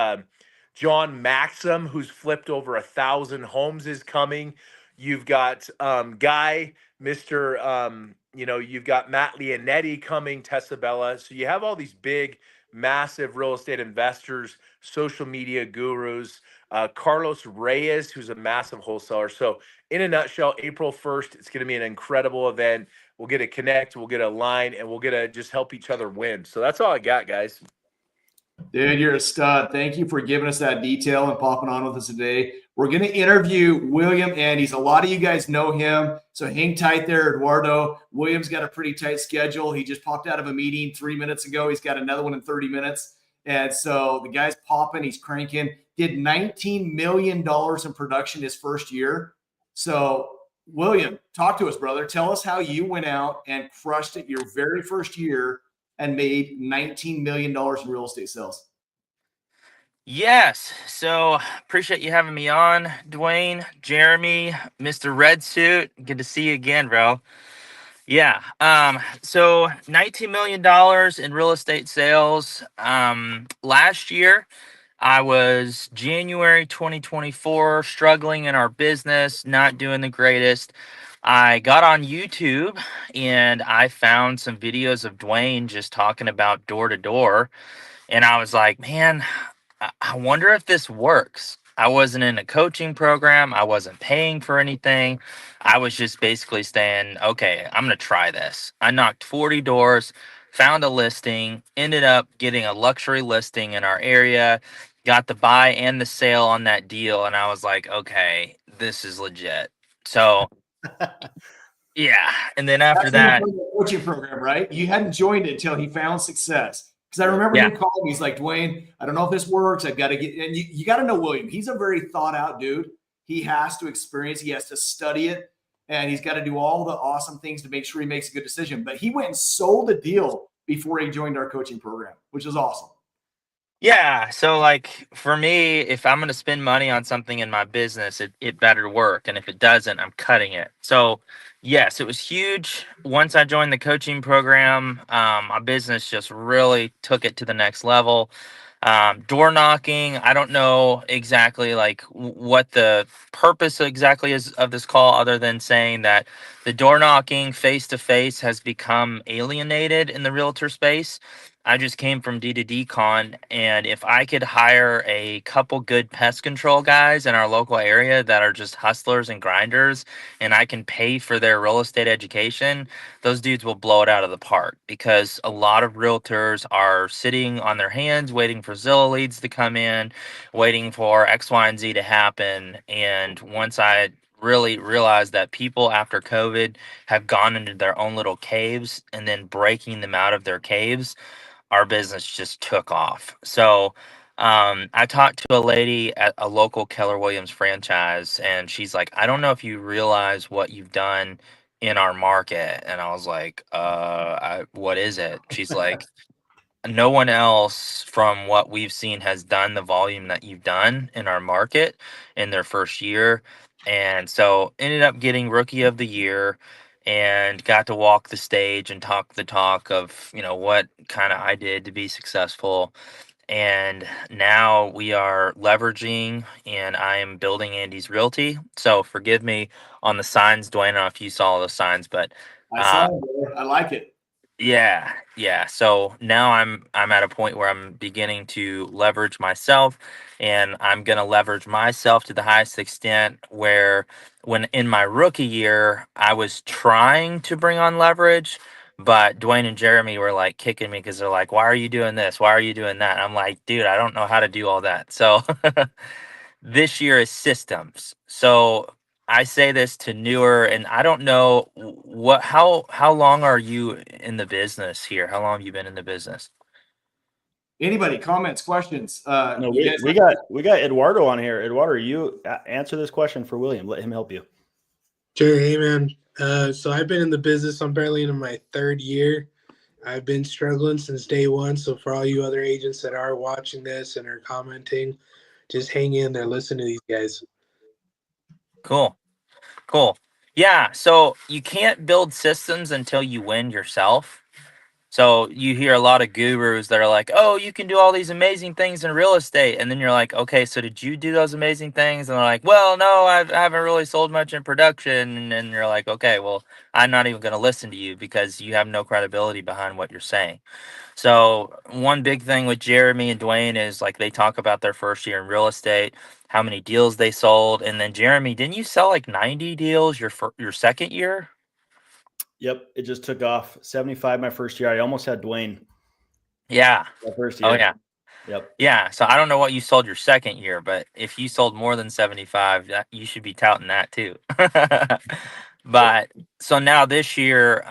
Speaker 4: John Maxim, who's flipped over 1,000 homes, is coming. You've got Guy, Mr. You've got Matt Leonetti coming, Tessabella. So you have all these big, massive real estate investors, social media gurus, Carlos Reyes, who's a massive wholesaler. So in a nutshell, April 1st, it's going to be an incredible event. We'll get to connect, we'll get a line, and we'll get to just help each other win. So that's all I got, guys.
Speaker 1: Dude, you're a stud. Thank you for giving us that detail and popping on with us today. We're going to interview William Andes. A lot of you guys know him, so hang tight there, Eduardo. William's got a pretty tight schedule. He just popped out of a meeting 3 minutes ago. He's got another one in 30 minutes. And so the guy's popping. He's cranking. Did $19 million in production his first year. So, William, talk to us, brother. Tell us how you went out and crushed it your very first year and made $19 million in real estate sales.
Speaker 5: Yes. So appreciate you having me on, Dwayne, Jeremy, Mr. Red Suit. Good to see you again, bro. Yeah. So $19 million in real estate sales. Last year, I was January 2024, struggling in our business, not doing the greatest. I got on YouTube and I found some videos of Dwayne just talking about door to door. And I was like, man, I wonder if this works. I wasn't in a coaching program. I wasn't paying for anything. I was just basically saying, okay, I'm going to try this. I knocked 40 doors, found a listing, ended up getting a luxury listing in our area, got the buy and the sale on that deal. And I was like, okay, this is legit. So yeah. And then after that,
Speaker 1: coaching program, right? You hadn't joined it until he found success. Because I remember him calling me. He's like, Dwayne, I don't know if this works. I've got to get, and you got to know William. He's a very thought out dude. He has to experience, he has to study it, and he's got to do all the awesome things to make sure he makes a good decision. But he went and sold a deal before he joined our coaching program, which is awesome.
Speaker 5: yeah. So like for me, if I'm going to spend money on something in my business, it better work. And if it doesn't, I'm cutting it. So yes, it was huge. Once I joined the coaching program, my business just really took it to the next level. Door knocking, I don't know exactly like what the purpose exactly is of this call, other than saying that the door knocking face to face has become alienated in the realtor space. I just came from D2D Con, and if I could hire a couple good pest control guys in our local area that are just hustlers and grinders, and I can pay for their real estate education, those dudes will blow it out of the park, because a lot of realtors are sitting on their hands waiting for Zillow leads to come in, waiting for X, Y, and Z to happen. And once I really realized that people after COVID have gone into their own little caves and then breaking them out of their caves, our business just took off. So I talked to a lady at a local Keller Williams franchise, and she's like, I don't know if you realize what you've done in our market. And I was like, what is it? She's like, no one else from what we've seen has done the volume that you've done in our market in their first year. And so ended up getting rookie of the year, and got to walk the stage and talk the talk of, what kind of I did to be successful. And now we are leveraging, and I am building Andy's Realty. So forgive me on the signs, Dwayne. I don't know if you saw the signs, but
Speaker 1: I saw it, brother. I like it.
Speaker 5: yeah. So now I'm at a point where I'm beginning to leverage myself, and I'm gonna leverage myself to the highest extent, where when in my rookie year I was trying to bring on leverage, but Dwayne and Jeremy were like kicking me because they're like, why are you doing this? Why are you doing that? I'm like, dude, I don't know how to do all that. So this year is systems. So I say this to newer, and I don't know how long are you in the business here? How long have you been in the business?
Speaker 1: Anybody, comments, questions?
Speaker 2: No,
Speaker 1: You guys
Speaker 2: we got Eduardo on here. Eduardo, you answer this question for William. Let him help you.
Speaker 6: Sure. Hey, man. So I've been in the business. I'm barely in my third year. I've been struggling since day one. So for all you other agents that are watching this and are commenting, just hang in there. Listen to these guys.
Speaker 5: Cool. Yeah, so you can't build systems until you win yourself. So you hear a lot of gurus that are like, oh, you can do all these amazing things in real estate. And then you're like, okay, so did you do those amazing things? And they're like, well, no, I haven't really sold much in production. And you're like, okay, well, I'm not even going to listen to you because you have no credibility behind what you're saying. So one big thing with Jeremy and Dwayne is, like, they talk about their first year in real estate, how many deals they sold. And then Jeremy, didn't you sell like 90 deals your second year?
Speaker 2: Yep, it just took off. 75 my first year. I almost had Dwayne.
Speaker 5: Yeah.
Speaker 2: My first year.
Speaker 5: Oh yeah.
Speaker 2: Yep.
Speaker 5: Yeah. So I don't know what you sold your second year, but if you sold more than 75, you should be touting that too. But so now this year,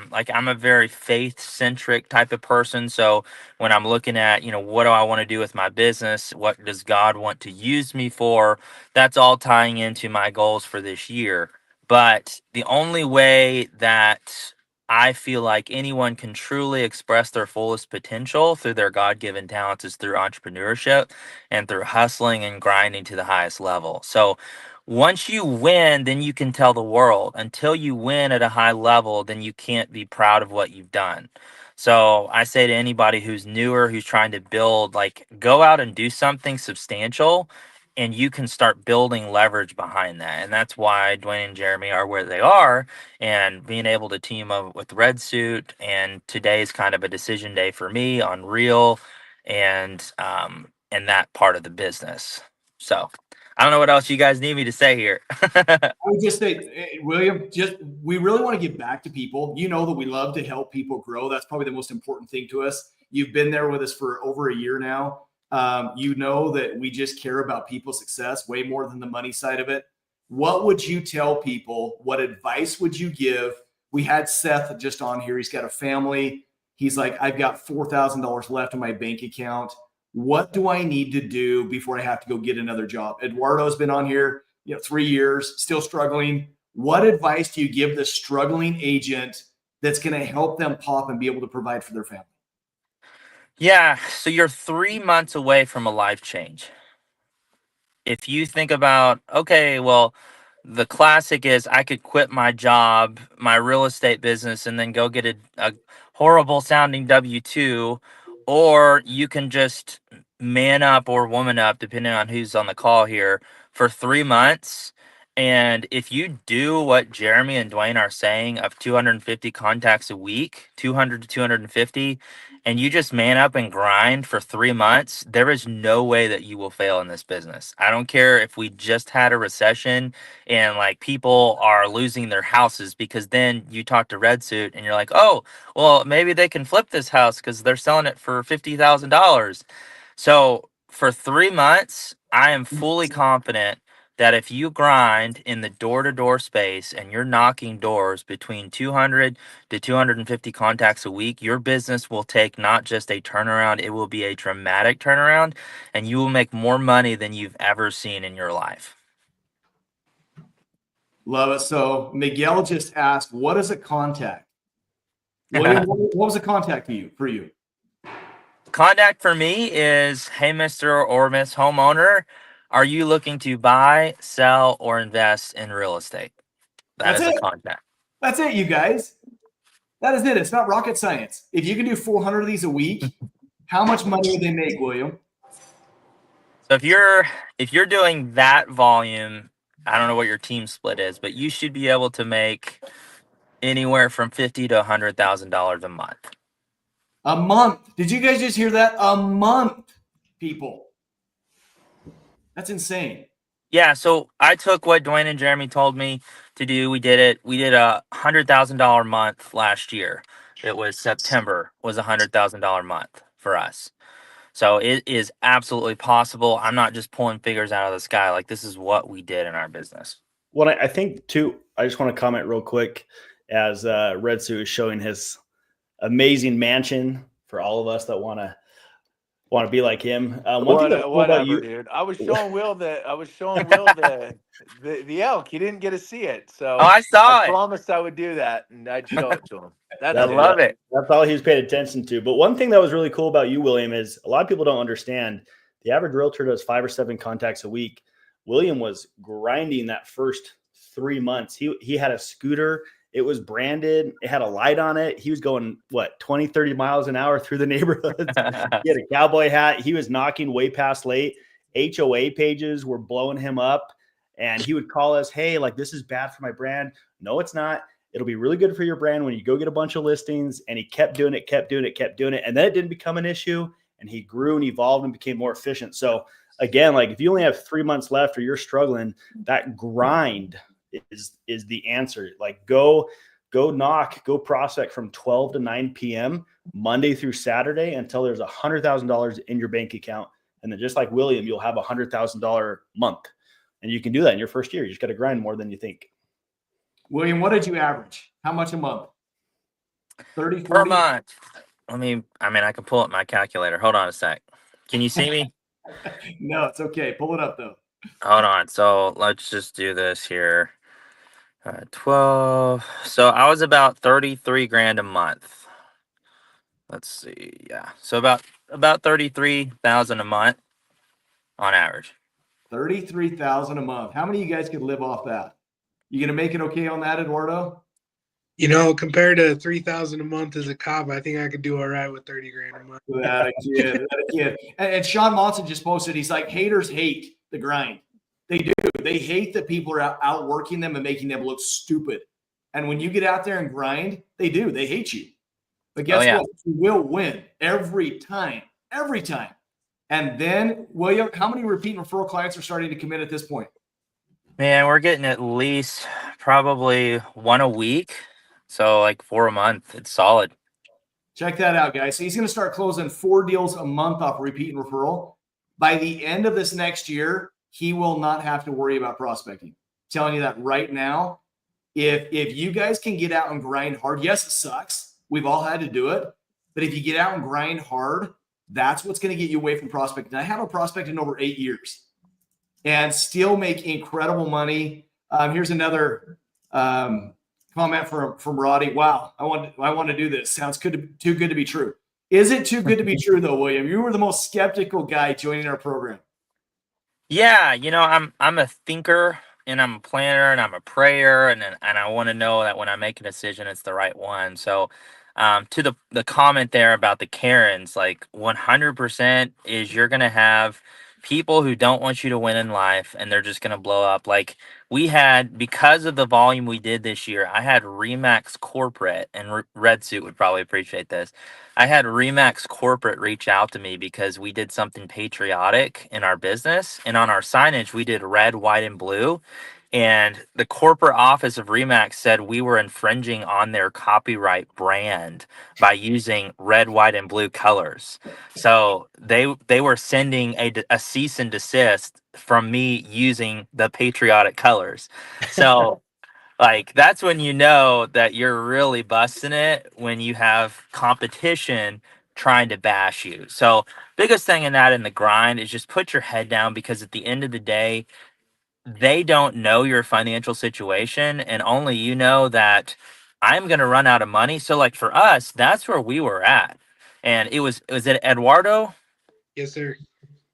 Speaker 5: like, I'm a very faith centric type of person. So when I'm looking at, what do I want to do with my business? What does God want to use me for? That's all tying into my goals for this year. But the only way that I feel like anyone can truly express their fullest potential through their God given talents is through entrepreneurship and through hustling and grinding to the highest level. So once you win, then you can tell the world. Until you win at a high level, then you can't be proud of what you've done. So I say to anybody who's newer, who's trying to build, like, go out and do something substantial, and you can start building leverage behind that. And that's why Dwayne and Jeremy are where they are, and being able to team up with Red Suit. And today is kind of a decision day for me on Real and that part of the business. So I don't know what else you guys need me to say here.
Speaker 1: I would just say, William, we really want to give back to people. You know that we love to help people grow. That's probably the most important thing to us. You've been there with us for over a year now. You know that we just care about people's success way more than the money side of it. What would you tell people? What advice would you give? We had Seth just on here. He's got a family. He's like, I've got $4,000 left in my bank account. What do I need to do before I have to go get another job? Eduardo's been on here, 3 years, still struggling. What advice do you give the struggling agent that's going to help them pop and be able to provide for their family?
Speaker 5: Yeah, so you're 3 months away from a life change. If you think about, okay, well, the classic is I could quit my job, my real estate business, and then go get a horrible sounding W-2, or you can just man up or woman up, depending on who's on the call here, for 3 months And if you do what Jeremy and Dwayne are saying of 250 contacts a week, 200 to 250, and you just man up and grind for 3 months, there is no way that you will fail in this business. I don't care if we just had a recession and like people are losing their houses, because then you talk to Red Suit and you're like, oh, well, maybe they can flip this house because they're selling it for $50,000. So for 3 months, I am fully confident that if you grind in the door-to-door space and you're knocking doors between 200 to 250 contacts a week, your business will take not just a turnaround, it will be a dramatic turnaround, and you will make more money than you've ever seen in your life.
Speaker 1: Love it. So Miguel just asked, what is a contact? William, what was a contact for you?
Speaker 5: Contact for me is, hey, Mr. or Miss Homeowner, are you looking to buy, sell, or invest in real estate? That is a contact.
Speaker 1: That's it, you guys. That is it. It's not rocket science. If you can do 400 of these a week, how much money would they make, William?
Speaker 5: So if you're doing that volume, I don't know what your team split is, but you should be able to make anywhere from $50,000 to $100,000 a month.
Speaker 1: A month. Did you guys just hear that? A month, people. That's insane.
Speaker 5: Yeah, so I took what Dwayne and Jeremy told me to do. We did it. We did a $100,000 month last year. It was September was a $100,000 month for us. So it is absolutely possible. I'm not just pulling figures out of the sky. Like, this is what we did in our business.
Speaker 2: Well, I think too, I just want to comment real quick as Red Suit is showing his amazing mansion for all of us that want to be like him.
Speaker 4: Whatever, dude. I was showing Will the elk. He didn't get to see it, so
Speaker 5: I saw it.
Speaker 4: Promised I would do that, and I'd show it to him.
Speaker 5: I love it.
Speaker 2: That's all he was paying attention to. But one thing that was really cool about you, William, is a lot of people don't understand the average realtor does 5 or 7 contacts a week. William was grinding that first 3 months. He had a scooter. It was branded. It had a light on it. He was going, 20, 30 miles an hour through the neighborhoods. He had a cowboy hat. He was knocking way past late. HOA pages were blowing him up. And he would call us, hey, like, this is bad for my brand. No, it's not. It'll be really good for your brand when you go get a bunch of listings. And he kept doing it. And then it didn't become an issue. And he grew and evolved and became more efficient. So again, like, if you only have 3 months left or you're struggling, that grind is the answer. Like, go prospect from 12 to 9 p.m. Monday through Saturday until there's $100,000 in your bank account. And then just like William, you'll have $100,000 month. And you can do that in your first year. You just got to grind more than you think.
Speaker 1: William, what did you average? How much a month? 30, 40?
Speaker 5: Per month. I can pull up my calculator. Hold on a sec. Can you see me?
Speaker 1: No, it's okay. Pull it up though.
Speaker 5: Hold on. So let's just do this here. 12. So I was about 33 grand a month. Let's see. Yeah. So about 33,000 a month on average.
Speaker 1: 33,000 a month. How many of you guys could live off that? You gonna make it okay on that, Eduardo?
Speaker 6: Compared to 3,000 a month as a cop, I think I could do all right with 30 grand a month.
Speaker 1: That a kid. And Sean Monson just posted, he's like, haters hate the grind. They do. They hate that people are outworking them and making them look stupid. And when you get out there and grind, they do. They hate you. But guess what? You will win every time. Every time. And then, William, how many repeat referral clients are starting to come in at this point?
Speaker 5: Man, we're getting at least probably 1 a week. So like 4 a month. It's solid.
Speaker 1: Check that out, guys. So he's going to start closing 4 deals a month off repeat and referral. By the end of this next year, he will not have to worry about prospecting. I'm telling you that right now. If you guys can get out and grind hard, yes, it sucks. We've all had to do it. But if you get out and grind hard, that's what's going to get you away from prospecting. I haven't prospected in over 8 years and still make incredible money. Here's another comment from Roddy. Wow, I want to do this. Sounds too good to be true. Is it too good to be true though, William? You were the most skeptical guy joining our program.
Speaker 5: Yeah, I'm a thinker and I'm a planner and I'm a prayer and I want to know that when I make a decision, it's the right one. So to the comment there about the Karens, like 100% is you're going to have people who don't want you to win in life and they're just going to blow up. Like we had, because of the volume we did this year, I had Remax Corporate, and Red Suit would probably appreciate this. I had Remax Corporate reach out to me because we did something patriotic in our business. And on our signage, we did red, white, and blue. And the corporate office of Remax said we were infringing on their copyright brand by using red, white, and blue colors. So they were sending a cease and desist from me using the patriotic colors. So like that's when you know that you're really busting it, when you have competition trying to bash you. So biggest thing in that, in the grind, is just put your head down, because at the end of the day, they don't know your financial situation, and only you know that I'm going to run out of money. So like for us, that's where we were at. And was it Eduardo?
Speaker 6: Yes, sir.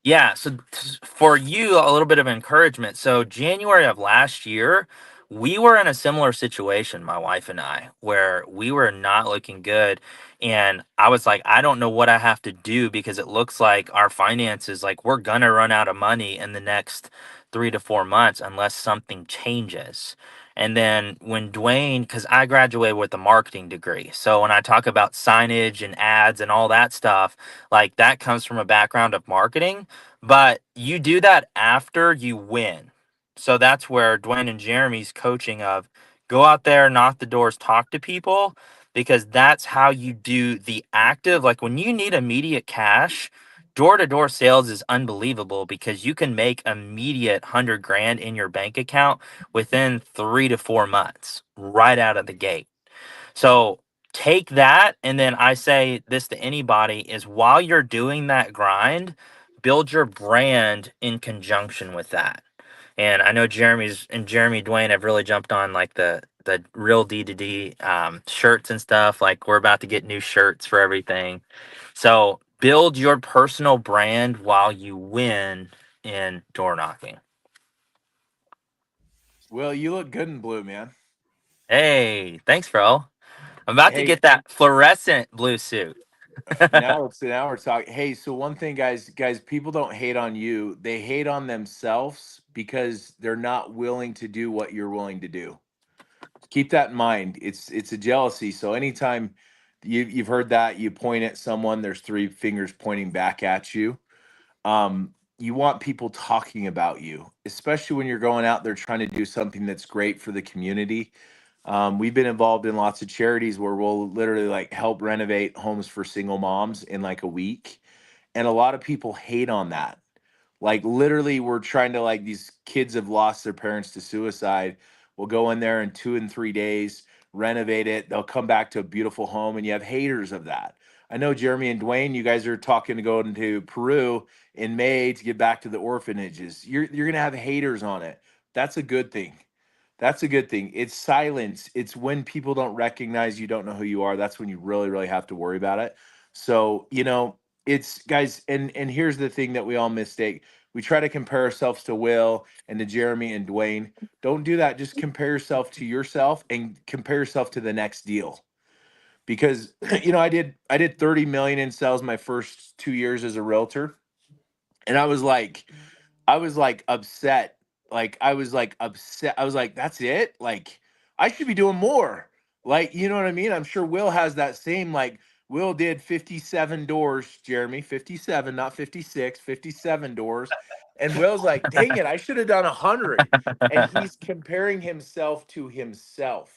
Speaker 5: Yeah, so for you, a little bit of encouragement. So January of last year, we were in a similar situation, my wife and I, where we were not looking good. And I was like, I don't know what I have to do, because it looks like our finances, like we're gonna run out of money in the next 3 to 4 months unless something changes. And then when Dwayne, because I graduated with a marketing degree. So when I talk about signage and ads and all that stuff, like that comes from a background of marketing, but you do that after you win. So that's where Dwayne and Jeremy's coaching of go out there, knock the doors, talk to people, because that's how you do the active. Like when you need immediate cash, door to door sales is unbelievable, because you can make immediate 100 grand in your bank account within 3 to 4 months right out of the gate. So take that, and then I say this to anybody, is while you're doing that grind, build your brand in conjunction with that. And I know Jeremy Dwayne have really jumped on like the real D2D shirts and stuff. Like we're about to get new shirts for everything. So build your personal brand while you win in door knocking.
Speaker 4: Will, you look good in blue, man.
Speaker 5: Hey, thanks, bro. I'm about to
Speaker 4: Hey,
Speaker 5: get that fluorescent blue suit.
Speaker 4: now we're talking. Hey, so one thing, guys, people don't hate on you. They hate on themselves because they're not willing to do what you're willing to do. Keep that in mind. It's a jealousy. So anytime you've heard that, you point at someone, there's three fingers pointing back at you. You want people talking about you, especially when you're going out there trying to do something that's great for the community. We've been involved in lots of charities where we'll literally like help renovate homes for single moms in like a week. And a lot of people hate on that. Like literally, we're trying to, like, these kids have lost their parents to suicide. We'll go in there in 2 and 3 days, renovate it. They'll come back to a beautiful home, and you have haters of that. I know Jeremy and Dwayne, you guys are talking to go into Peru in May to get back to the orphanages. You're gonna have haters on it. That's a good thing. That's a good thing. It's silence. It's when people don't recognize you, don't know who you are. That's when you really, really have to worry about it. So, it's, guys, and here's the thing that we all mistake. We try to compare ourselves to Will and to Jeremy and Dwayne. Don't do that. Just compare yourself and compare yourself to the next deal. Because I did 30 million in sales my first 2 years as a realtor. And I was like upset. Like I was like upset. I was like, that's it? Like I should be doing more. Like, you know what I mean? I'm sure Will has that same, like, Will did 57 doors, Jeremy, 57, not 56, 57 doors. And Will's like, dang it, I should have done 100. And he's comparing himself to himself.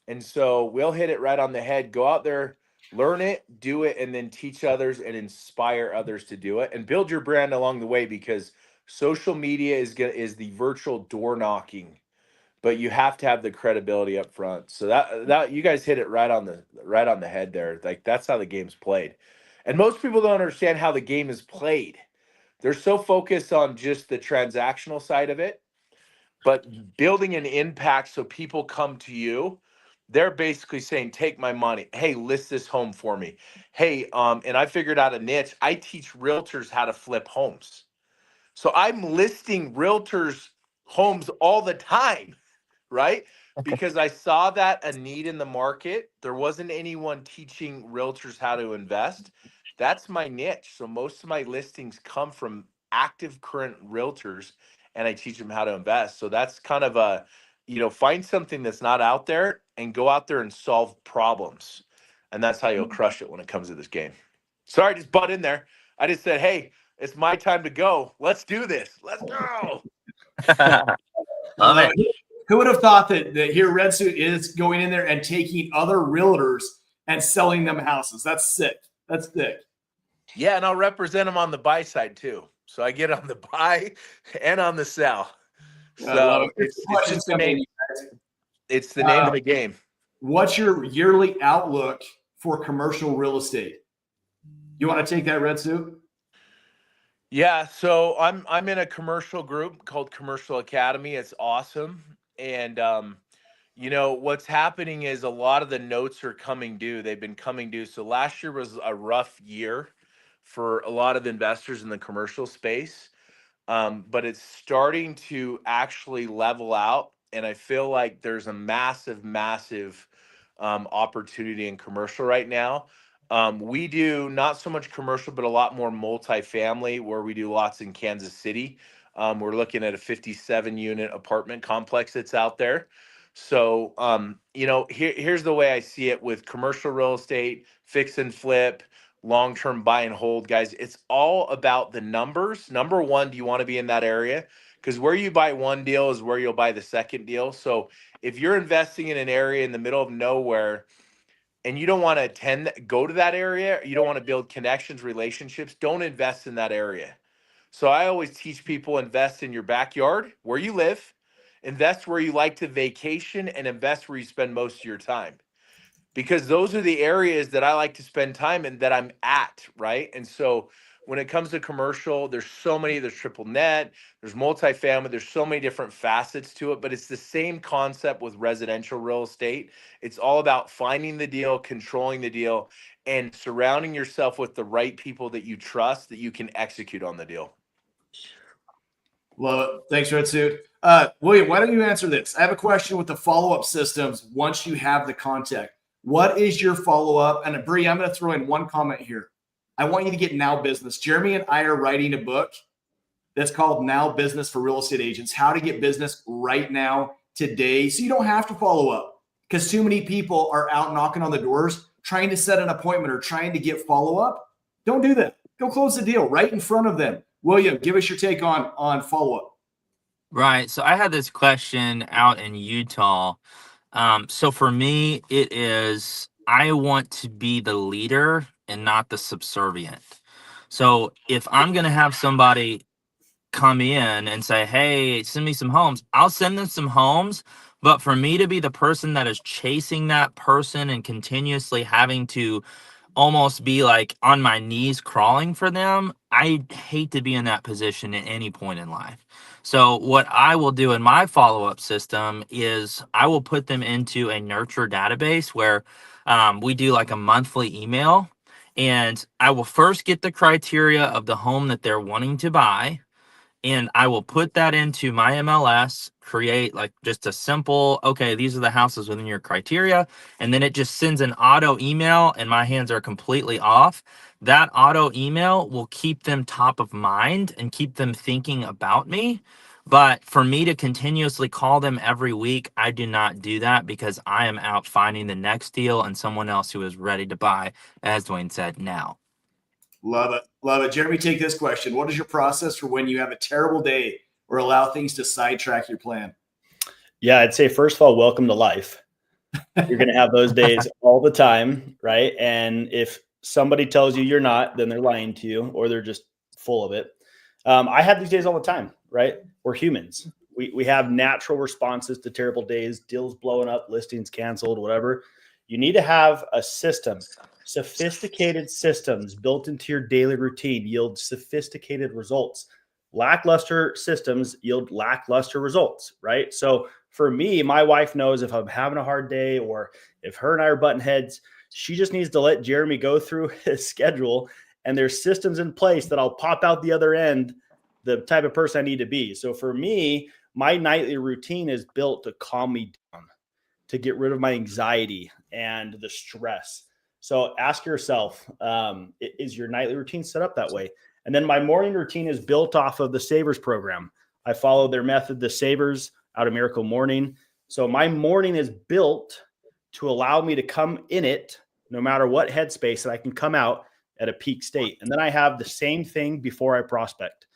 Speaker 4: And so we'll hit it right on the head. Go out there, learn it, do it, and then teach others and inspire others to do it, and build your brand along the way, because social media is the virtual door knocking, but you have to have the credibility up front. So that you guys hit it right on the head there. Like that's how the game's played. And most people don't understand how the game is played. They're so focused on just the transactional side of it, but building an impact so people come to you. They're basically saying, take my money. Hey, list this home for me. Hey, and I figured out a niche. I teach realtors how to flip homes. So I'm listing realtors homes all the time, right? Because I saw that a need in the market. There wasn't anyone teaching realtors how to invest. That's my niche. So most of my listings come from active current realtors, and I teach them how to invest. So that's kind of a, find something that's not out there and go out there and solve problems. And that's how you'll crush it when it comes to this game. Sorry, just butt in there. I just said, hey, it's my time to go. Let's do this. Let's go.
Speaker 5: Love it.
Speaker 1: Who would have thought that here Red Suit is going in there and taking other realtors and selling them houses? That's sick. That's sick.
Speaker 4: Yeah, and I'll represent them on the buy side too. So I get on the buy and on the sell. So it's the name. It's the name of the game.
Speaker 1: What's your yearly outlook for commercial real estate? You want to take that, Red Suit?
Speaker 4: Yeah, so I'm in a commercial group called Commercial Academy. It's awesome. And what's happening is a lot of the notes are coming due. They've been coming due. So last year was a rough year for a lot of investors in the commercial space. But it's starting to actually level out. And I feel like there's a massive, massive opportunity in commercial right now. We do not so much commercial, but a lot more multifamily, where we do lots in Kansas City. We're looking at a 57 unit apartment complex that's out there. So, here's the way I see it with commercial real estate, fix and flip, long-term buy and hold, guys. It's all about the numbers. Number one, do you want to be in that area? Because where you buy one deal is where you'll buy the second deal. So if you're investing in an area in the middle of nowhere and you don't want to go to that area, you don't want to build connections, relationships, don't invest in that area. So I always teach people, invest in your backyard, where you live, invest where you like to vacation, and invest where you spend most of your time. Because those are the areas that I like to spend time in, that I'm at, right? And so when it comes to commercial, there's triple net, there's multifamily, there's so many different facets to it, but it's the same concept with residential real estate. It's all about finding the deal, controlling the deal, and surrounding yourself with the right people that you trust, that you can execute on the deal.
Speaker 1: Love it. Thanks, Red Suit. William, why don't you answer this? I have a question with the follow-up systems once you have the contact. What is your follow-up? And Bree, I'm going to throw in one comment here. I want you to get Now Business. Jeremy and I are writing a book that's called Now Business for Real Estate Agents, how to get business right now, today, so you don't have to follow up, because too many people are out knocking on the doors trying to set an appointment or trying to get follow-up. Don't do that. Go close the deal right in front of them. William, give us your take on follow-up.
Speaker 5: Right. So I had this question out in Utah. So for me, it is, I want to be the leader and not the subservient. So if I'm going to have somebody come in and say, hey, send me some homes, I'll send them some homes. But for me to be the person that is chasing that person and continuously having to almost be like on my knees crawling for them, I hate to be in that position at any point in life. So what I will do in my follow-up system is I will put them into a nurture database where we do like a monthly email, and I will first get the criteria of the home that they're wanting to buy. And I will put that into my MLS, create like just a simple, okay, these are the houses within your criteria. And then it just sends an auto email, and my hands are completely off. That auto email will keep them top of mind and keep them thinking about me. But for me to continuously call them every week, I do not do that, because I am out finding the next deal and someone else who is ready to buy, as Dwayne said, now.
Speaker 1: Love it. Love it. Jeremy, take this question. What is your process for when you have a terrible day or allow things to sidetrack your plan?
Speaker 2: Yeah, I'd say, first of all, welcome to life. You're going to have those days all the time, right? And if somebody tells you you're not, then they're lying to you, or they're just full of it. I have these days all the time, right? We're humans. We have natural responses to terrible days, deals blowing up, listings canceled, whatever. You need to have a system. Sophisticated systems built into your daily routine yield sophisticated results. Lackluster systems yield lackluster results, right? So for me, my wife knows if I'm having a hard day or if her and I are butting heads, she just needs to let Jeremy go through his schedule, and there's systems in place that I'll pop out the other end, the type of person I need to be. So for me, my nightly routine is built to calm me down, to get rid of my anxiety and the stress. So ask yourself, is your nightly routine set up that way? And then my morning routine is built off of the Savers program. I follow their method, the Savers, out of Miracle Morning. So my morning is built to allow me to come in it no matter what headspace, and I can come out at a peak state. And then I have the same thing before I prospect.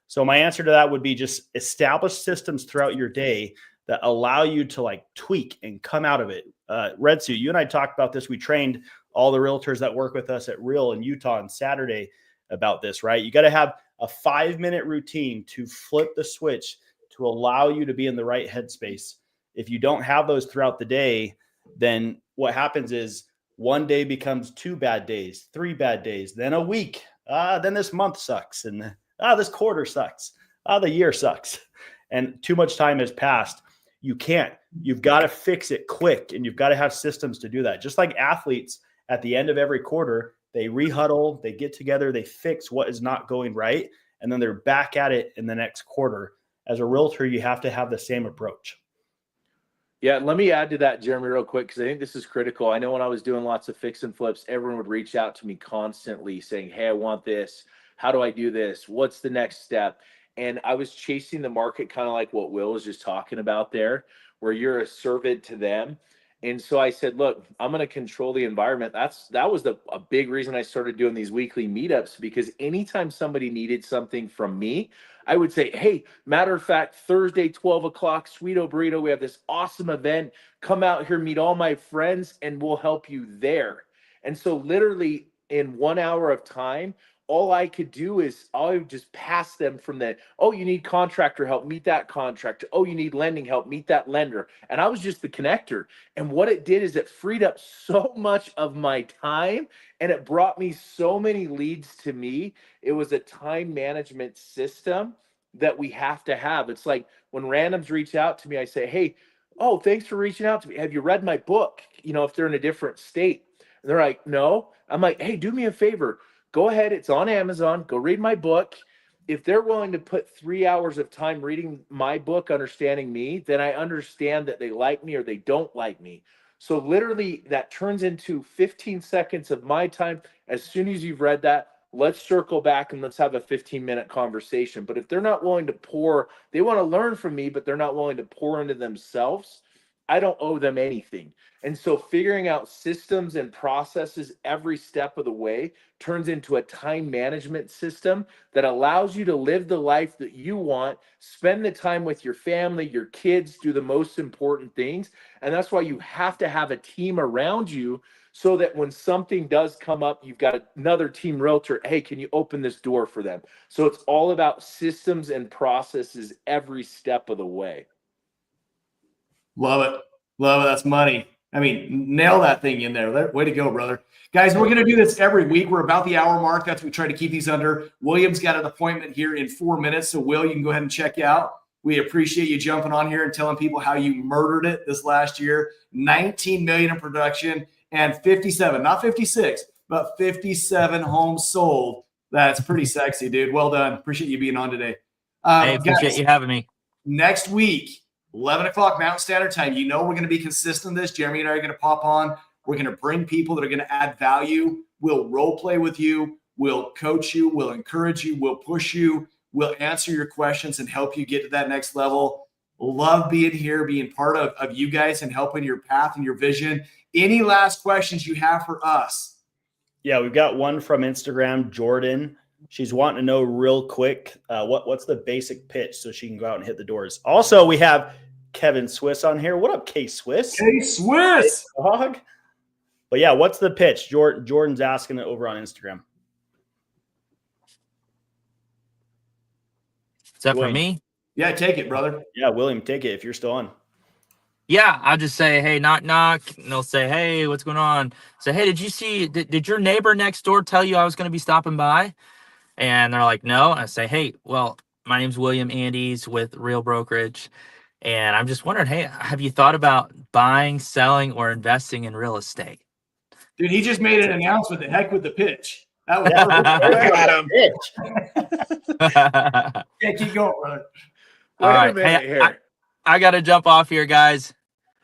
Speaker 2: So my answer to that would be just establish systems throughout your day that allow you to like tweak and come out of it. Red Suit, you and I talked about this. We trained all the realtors that work with us at Real in Utah on Saturday about this, right? You got to have a 5-minute routine to flip the switch to allow you to be in the right headspace. If you don't have those throughout the day, then what happens is one day becomes 2 bad days, 3 bad days, then a week. Then this month sucks. And this quarter sucks. The year sucks. And too much time has passed. You can't. You've got to fix it quick, and you've got to have systems to do that. Just like athletes at the end of every quarter, they rehuddle, they get together, they fix what is not going right, and then they're back at it in the next quarter. As a realtor, you have to have the same approach.
Speaker 4: Yeah, let me add to that, Jeremy, real quick, because I think this is critical. I know when I was doing lots of fix and flips, everyone would reach out to me constantly saying, hey, I want this. How do I do this? What's the next step? And I was chasing the market, kind of like what Will was just talking about there, where you're a servant to them. And so I said, look, I'm going to control the environment. That was a big reason I started doing these weekly meetups, because anytime somebody needed something from me, I would say, hey, matter of fact, Thursday, 12 o'clock, Sweeto Burrito, we have this awesome event. Come out here, meet all my friends, and we'll help you there. And so literally in 1 hour of time, all I could do is I would just pass them from the, oh, you need contractor help, meet that contractor. Oh, you need lending help, meet that lender. And I was just the connector. And what it did is it freed up so much of my time, and it brought me so many leads to me. It was a time management system that we have to have. It's like when randoms reach out to me, I say, hey, oh, thanks for reaching out to me. Have you read my book? You know, if they're in a different state. And they're like, no. I'm like, hey, do me a favor. Go ahead. It's on Amazon. Go read my book. If they're willing to put 3 hours of time reading my book, Understanding Me, then I understand that they like me or they don't like me. So literally that turns into 15 seconds of my time. As soon as you've read that, let's circle back and let's have a 15-minute conversation. But if they're not willing to pour, they want to learn from me, but they're not willing to pour into themselves, I don't owe them anything. And so figuring out systems and processes every step of the way turns into a time management system that allows you to live the life that you want, spend the time with your family, your kids, do the most important things. And that's why you have to have a team around you, so that when something does come up, you've got another team realtor. Hey, can you open this door for them? So it's all about systems and processes every step of the way.
Speaker 1: Love it. Love it. That's money. I mean, nail that thing in there. Way to go, brother. Guys, we're going to do this every week. We're about the hour mark. That's what we try to keep these under. William's got an appointment here in 4 minutes. So, Will, you can go ahead and check out. We appreciate you jumping on here and telling people how you murdered it this last year. 19 million in production and 57, not 56, but 57 homes sold. That's pretty sexy, dude. Well done. Appreciate you being on today.
Speaker 5: Hey, appreciate you having me.
Speaker 1: Next week, 11 o'clock Mountain Standard Time. You know we're going to be consistent in this. Jeremy and I are going to pop on. We're going to bring people that are going to add value. We'll role play with you. We'll coach you. We'll encourage you. We'll push you. We'll answer your questions and help you get to that next level. Love being here, being part of you guys and helping your path and your vision. Any last questions you have for us?
Speaker 2: Yeah, we've got one from Instagram, Jordan. She's wanting to know real quick, what's the basic pitch so she can go out and hit the doors. Also, we have Kevin Swiss on here. What up, K Swiss?
Speaker 1: K Swiss.
Speaker 2: Hey, dog. But yeah, what's the pitch? Jordan's asking it over on Instagram.
Speaker 5: Is that
Speaker 2: William.
Speaker 5: for me?
Speaker 1: Yeah, take it, brother.
Speaker 2: Yeah, William, take it if you're still on.
Speaker 5: Yeah, I'll just say, hey, knock, knock. And they'll say, hey, what's going on? Say, hey, did your neighbor next door tell you I was going to be stopping by? And they're like, no. And I say, hey, well, my name's William Andes with Real Brokerage. And I'm just wondering, hey, have you thought about buying, selling, or investing in real estate?
Speaker 1: Dude, he just made an announcement. The heck with the pitch. That was perfect. Yeah, keep going, brother.
Speaker 5: All right. Hey, I got to jump off here, guys.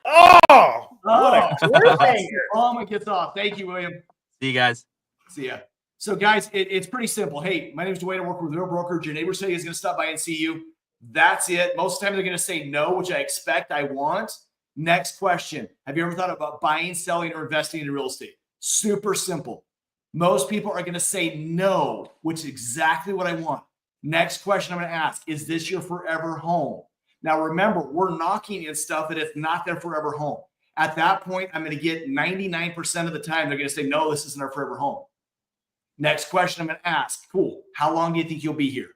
Speaker 2: Oh, what a cliffhanger.
Speaker 1: Oh, it gets off. Thank you, William.
Speaker 5: See you guys.
Speaker 1: See ya. So guys, it's pretty simple. Hey, my name is Dwayne. I work with Real Broker. Your neighbor said he's going to stop by and see you. That's it. Most of the time they're going to say no, which I expect I want. Next question. Have you ever thought about buying, selling, or investing in real estate? Super simple. Most people are going to say no, which is exactly what I want. Next question I'm going to ask, is this your forever home? Now, remember, we're knocking in stuff that it's not their forever home. At that point, I'm going to get 99% of the time, they're going to say, no, this isn't our forever home. Next question I'm going to ask, cool, how long do you think you'll be here?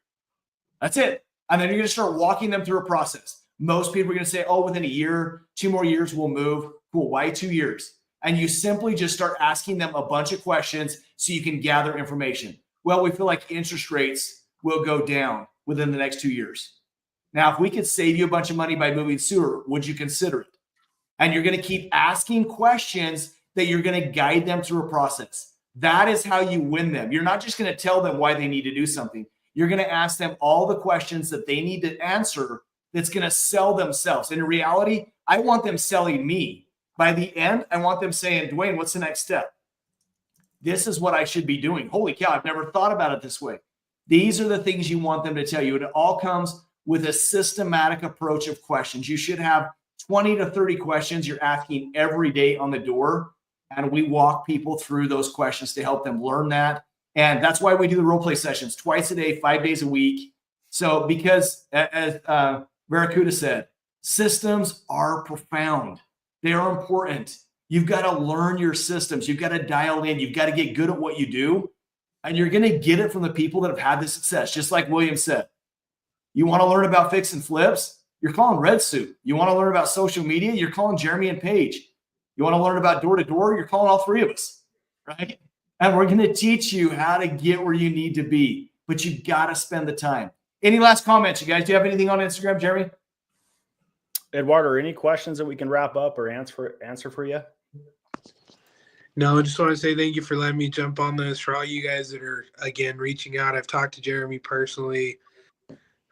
Speaker 1: That's it. And then you're going to start walking them through a process. Most people are going to say, oh, within a year, 2 more years, we'll move. Cool, why 2 years? And you simply just start asking them a bunch of questions so you can gather information. Well, we feel like interest rates will go down within the next 2 years. Now, if we could save you a bunch of money by moving sooner, would you consider it? And you're going to keep asking questions that you're going to guide them through a process. That is how you win them. You're not just going to tell them why they need to do something. You're going to ask them all the questions that they need to answer that's going to sell themselves. And in reality, I want them selling me. By the end, I want them saying, Dwayne, what's the next step? This is what I should be doing. Holy cow, I've never thought about it this way. These are the things you want them to tell you. And it all comes with a systematic approach of questions. You should have 20 to 30 questions you're asking every day on the door. And we walk people through those questions to help them learn that. And that's why we do the role play sessions twice a day, 5 days a week. So because as Barracuda said, systems are profound. They are important. You've got to learn your systems. You've got to dial in. You've got to get good at what you do. And you're going to get it from the people that have had the success. Just like William said, you want to learn about fix and flips? You're calling Red Suit. You want to learn about social media? You're calling Jeremy and Paige. You want to learn about door-to-door? You're calling all three of us, right? And we're going to teach you how to get where you need to be. But you got to spend the time. Any last comments, you guys? Do you have anything on Instagram, Jeremy?
Speaker 2: Eduardo, any questions that we can wrap up or answer for you?
Speaker 6: No, I just want to say thank you for letting me jump on this. For all you guys that are, again, reaching out, I've talked to Jeremy personally.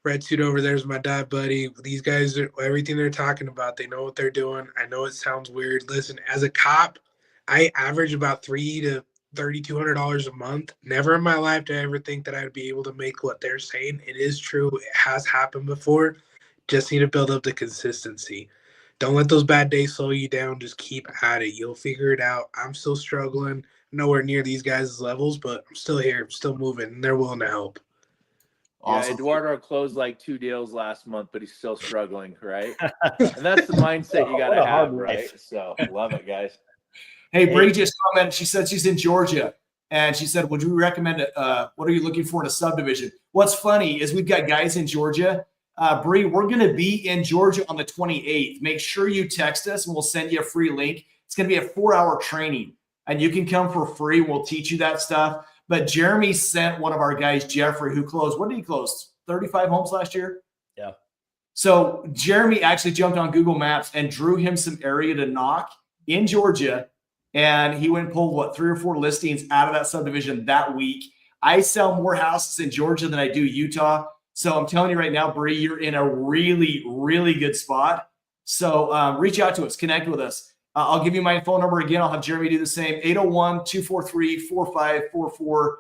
Speaker 6: Red Suit over there is my dive buddy. These guys, everything they're talking about, they know what they're doing. I know it sounds weird. Listen, as a cop, I average about $300 to $3,200 a month. Never in my life did I ever think that I'd be able to make what they're saying. It is true. It has happened before. Just need to build up the consistency. Don't let those bad days slow you down. Just keep at it. You'll figure it out. I'm still struggling. Nowhere near these guys' levels, but I'm still here. I'm still moving. And they're willing to help.
Speaker 4: Awesome. Yeah, Eduardo closed like 2 deals last month, but he's still struggling, right? And that's the mindset you got to have, right? So love it, guys.
Speaker 1: Hey, Bree just commented. She said she's in Georgia. And she said, would you recommend what are you looking for in a subdivision? What's funny is we've got guys in Georgia. Bree, we're going to be in Georgia on the 28th. Make sure you text us and we'll send you a free link. It's going to be a 4-hour training and you can come for free. We'll teach you that stuff. But Jeremy sent one of our guys, Jeffrey, who closed, what did he close? 35 homes last year?
Speaker 2: Yeah.
Speaker 1: So Jeremy actually jumped on Google Maps and drew him some area to knock in Georgia. And he went and pulled, what, 3 or 4 listings out of that subdivision that week. I sell more houses in Georgia than I do Utah. So I'm telling you right now, Bree, you're in a really, really good spot. So reach out to us, connect with us. I'll give you my phone number again. I'll have Jeremy do the same, 801-243-4544.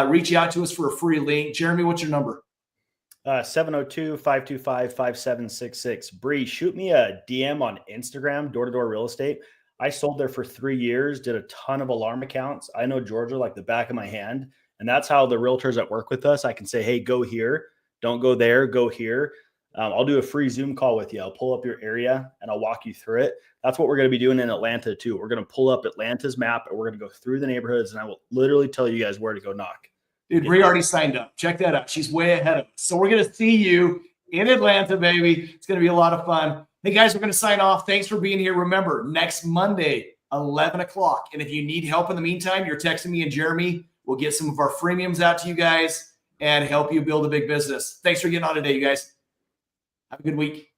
Speaker 1: Reach out to us for a free link. Jeremy, what's your number?
Speaker 2: 702-525-5766. Bree, shoot me a DM on Instagram, door-to-door real estate. I sold there for 3 years, did a ton of alarm accounts. I know Georgia like the back of my hand. And that's how the realtors that work with us, I can say, hey, go here. Don't go there, go here. I'll do a free Zoom call with you. I'll pull up your area and I'll walk you through it. That's what we're going to be doing in Atlanta too. We're going to pull up Atlanta's map and we're going to go through the neighborhoods and I will literally tell you guys where to go knock.
Speaker 1: Dude, Bree already signed up. Check that out. She's way ahead of us. So we're going to see you in Atlanta, baby. It's going to be a lot of fun. Hey, guys, we're going to sign off. Thanks for being here. Remember, next Monday, 11 o'clock. And if you need help in the meantime, you're texting me and Jeremy. We'll get some of our freemiums out to you guys and help you build a big business. Thanks for getting on today, you guys. Have a good week.